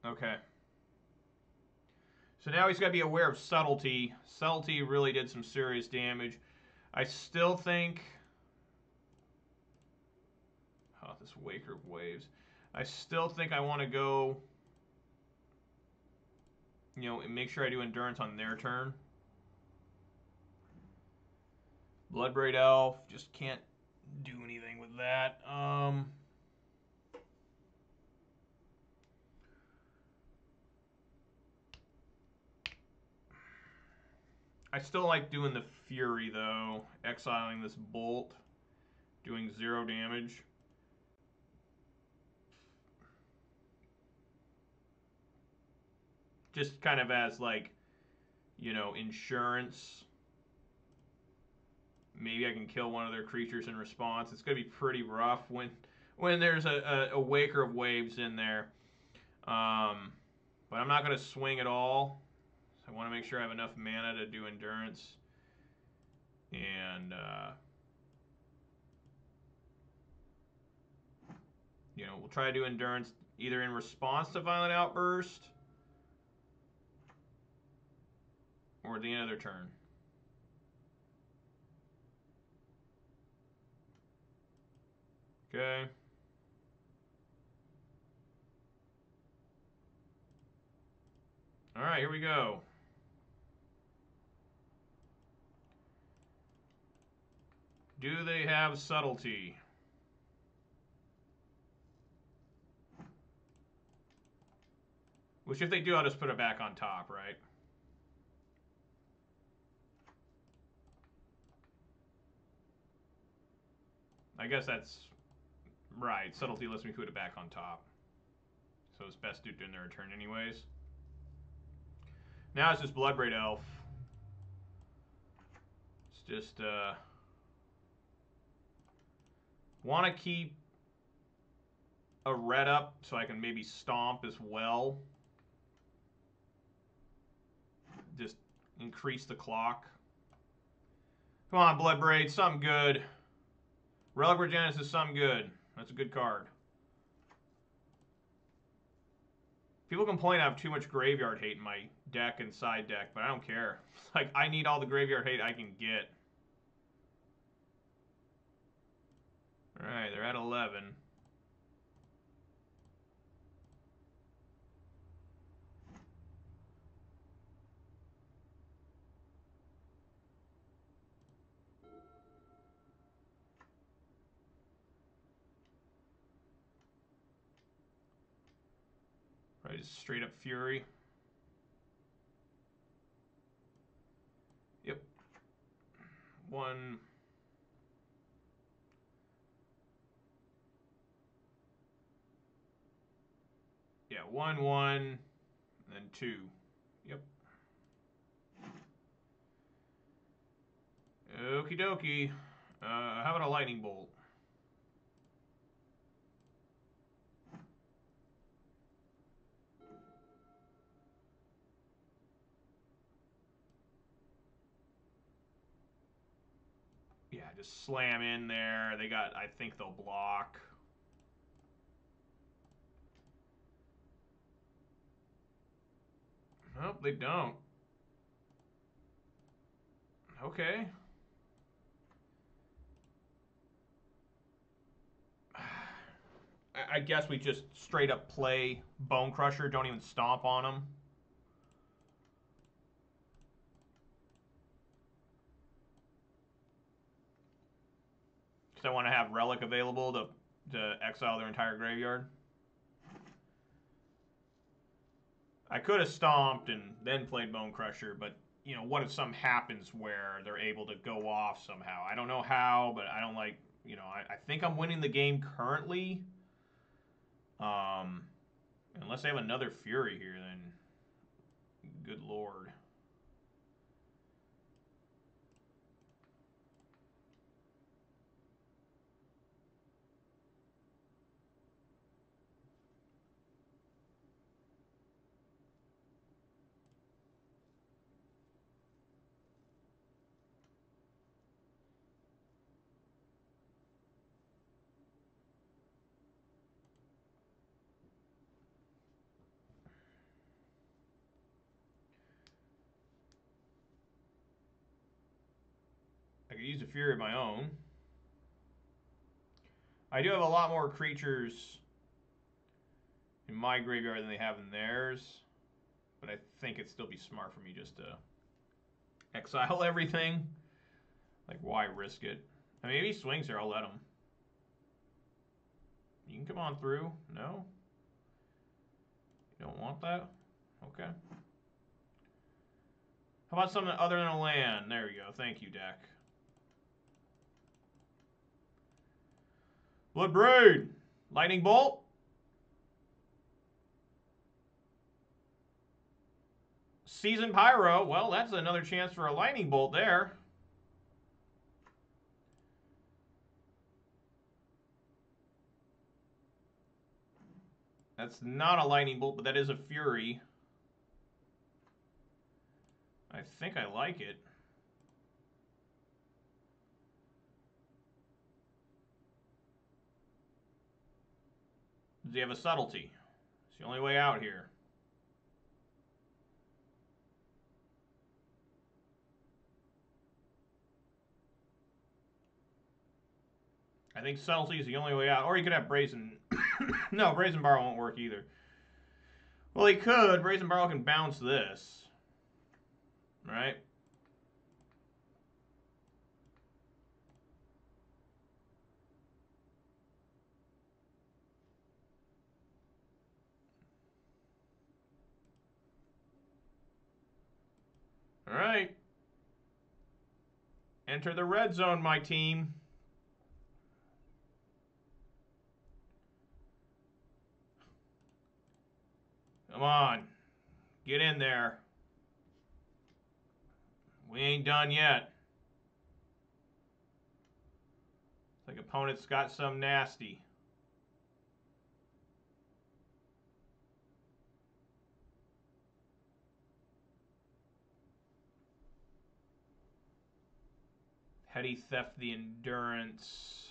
Okay. So now he's got to be aware of Subtlety. Subtlety really did some serious damage. I still think... Oh, this Waker of Waves. I still think I want to go... You know, and make sure I do Endurance on their turn. Bloodbraid Elf. Just can't do anything with that. I still like doing the Fury, though. Exiling this Bolt. Doing 0 damage. Just kind of as, like, you know, insurance. Maybe I can kill one of their creatures in response. It's going to be pretty rough when there's a Waker of Waves in there. But I'm not going to swing at all. So I want to make sure I have enough mana to do Endurance. And, you know, we'll try to do Endurance either in response to Violent Outburst or at the end of their turn. Okay. All right, here we go. Do they have Subtlety? Which if they do, I'll just put it back on top, right? I guess that's right. Subtlety lets me put it back on top. So it's best to do it in their turn anyways. Now it's just Bloodbraid Elf. It's just, want to keep a red up so I can maybe stomp as well. Just increase the clock. Come on, Bloodbraid, something good. Relic Regenesis is something good. That's a good card. People complain I have too much graveyard hate in my deck and side deck, but I don't care. Like, I need all the graveyard hate I can get. Alright, they're at 11. Right, just straight up Fury. Yep. One. Yeah, 1/1, and then 2. Yep. Okie dokie. How about a lightning bolt? Yeah, just slam in there. They got, I think they'll block. Nope, they don't. Okay. I guess we just straight up play Bone Crusher, don't even stomp on them. Because I want to have Relic available to exile their entire graveyard. I could have stomped and then played Bone Crusher, but, you know, what if something happens where they're able to go off somehow? I don't know how, but I don't like, you know, I think I'm winning the game currently. Unless they have another Fury here, then good lord. I could use a Fury of my own. I do have a lot more creatures in my graveyard than they have in theirs, but I think it'd still be smart for me just to exile everything. Like, why risk it? I mean, if he swings here, I'll let him. You can come on through. No? You don't want that? Okay. How about something other than a land? There we go. Thank you, deck. Bloodbraid! Lightning Bolt? Season Pyro. Well, that's another chance for a Lightning Bolt there. That's not a Lightning Bolt, but that is a Fury. I think I like it. Does he have a Subtlety? It's the only way out here. I think Subtlety is the only way out. Or he could have Brazen. No, Brazen Borrow won't work either. Well, he could. Brazen Borrow can bounce this. Right? All right. Enter the red zone, my team. Come on. Get in there. We ain't done yet. It's like opponent's got some nasty. Petty theft, the endurance.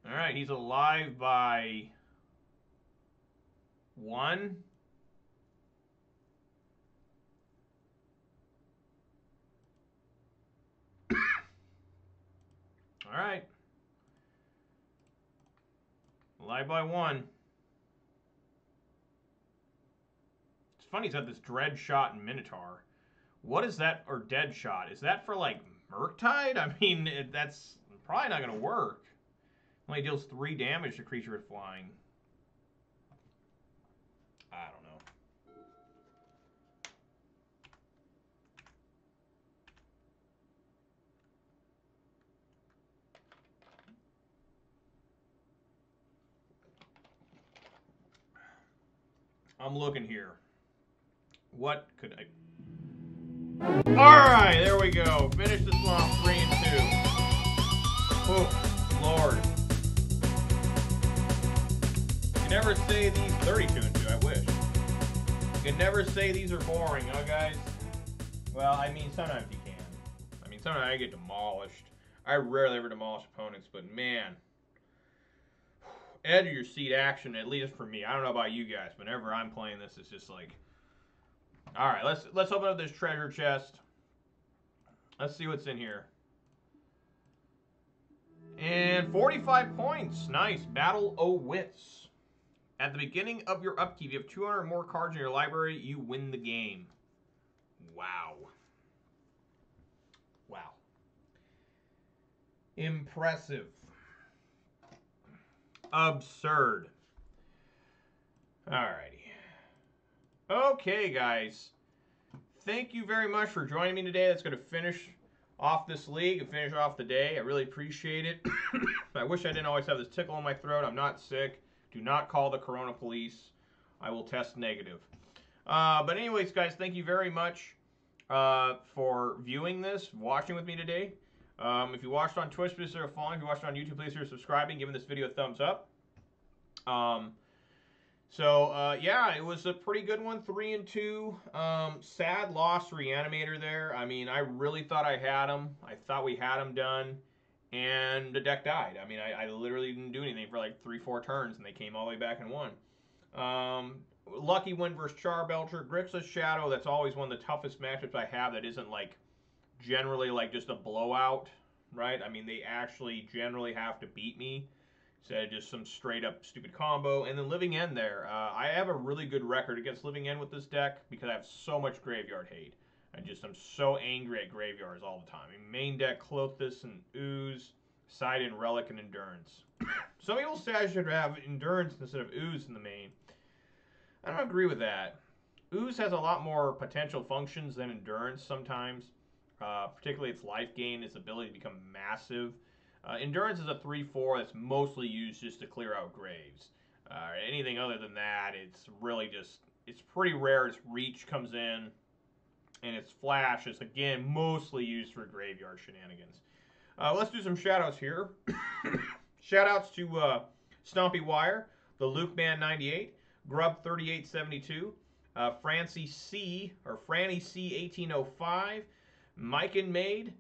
All right, he's alive by 1. All right. Alive by 1. It's funny he's got this dread shot and Minotaur. What is that, or dead shot? Is that for like Murktide? I mean, that's probably not going to work. Only deals 3 damage to creature with flying. I don't know. I'm looking here. What could I... Alright, there we go. Finish this one off 3 and 2. Oh, Lord. You can never say these 32 and 2, I wish. You can never say these are boring, huh, guys? Well, I mean, sometimes you can. I mean, sometimes I get demolished. I rarely ever demolish opponents, but man, edge of your seat action, at least for me. I don't know about you guys, but whenever I'm playing this, it's just like, all right, let's open up this treasure chest. Let's see what's in here. And 45 points. Nice. Battle o' Wits. At the beginning of your upkeep, if you have 200 or more cards in your library, you win the game. Wow. Wow. Impressive. Absurd. Alrighty. Okay, guys. Thank you very much for joining me today. That's going to finish off this league and finish off the day. I really appreciate it. I wish I didn't always have this tickle in my throat. I'm not sick. Do not call the Corona police. I will test negative. But anyways, guys, thank you very much for viewing this, watching with me today. If you watched on Twitch, please consider following. If you watched on YouTube, please consider subscribing, giving this video a thumbs up. Yeah, it was a pretty good one, 3 and 2. Sad loss Reanimator there. I mean, I really thought I had him. I thought we had him done, and the deck died. I mean, I literally didn't do anything for like 3-4 turns, and they came all the way back and won. Lucky win versus Charbelcher. Grixis Shadow, that's always one of the toughest matchups I have that isn't like generally like just a blowout, right? I mean, they actually generally have to beat me. Instead of just some straight up stupid combo. And then Living End there. I have a really good record against Living End with this deck because I have so much graveyard hate. I'm so angry at graveyards all the time. I mean, main deck, Clothis and Ooze, side in Relic and Endurance. Some people say I should have Endurance instead of Ooze in the main. I don't agree with that. Ooze has a lot more potential functions than Endurance sometimes. Particularly its life gain, its ability to become massive. Endurance is a 3-4 that's mostly used just to clear out graves. Anything other than that, it's really just, it's pretty rare. Its reach comes in, and its flash is, again, mostly used for graveyard shenanigans. Let's do some shoutouts here. Shoutouts to Stompy Wire, the Luke Man 98, Grub 3872, Francie C, or Franny C 1805, Mike and Maid,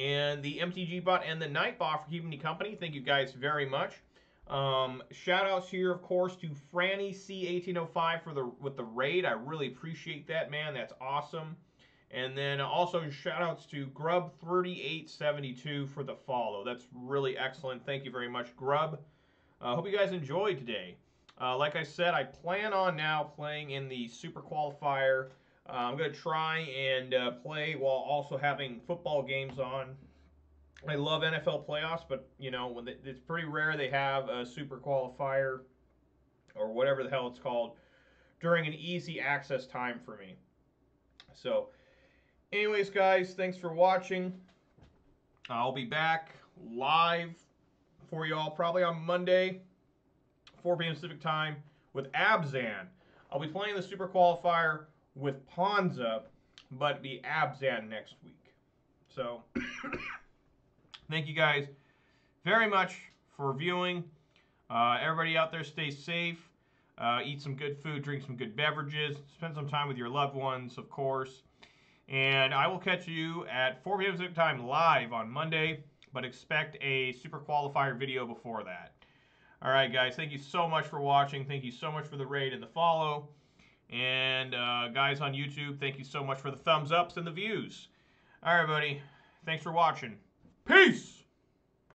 and the MTG bot and the Nightbot for keeping me company. Thank you guys very much. Shout outs here, of course, to Franny C1805 with the raid. I really appreciate that, man. That's awesome. And then also shout outs to Grub 3872 for the follow. That's really excellent. Thank you very much, Grub. Hope you guys enjoyed today. Like I said, I plan on now playing in the Super Qualifier. I'm going to try and play while also having football games on. I love NFL playoffs, but, you know, it's pretty rare they have a super qualifier or whatever the hell it's called during an easy access time for me. So, anyways, guys, thanks for watching. I'll be back live for y'all probably on Monday, 4 p.m. Pacific time, with Abzan. I'll be playing the Super Qualifier with Ponza, but it'll be Abzan next week. So, thank you guys very much for viewing. Everybody out there, stay safe. Eat some good food, drink some good beverages. Spend some time with your loved ones, of course. And I will catch you at 4 p.m. Pacific time live on Monday, but expect a Super Qualifier video before that. All right, guys, thank you so much for watching. Thank you so much for the raid and the follow. And guys on YouTube, thank you so much for the thumbs ups and the views. All right, everybody, thanks for watching. Peace!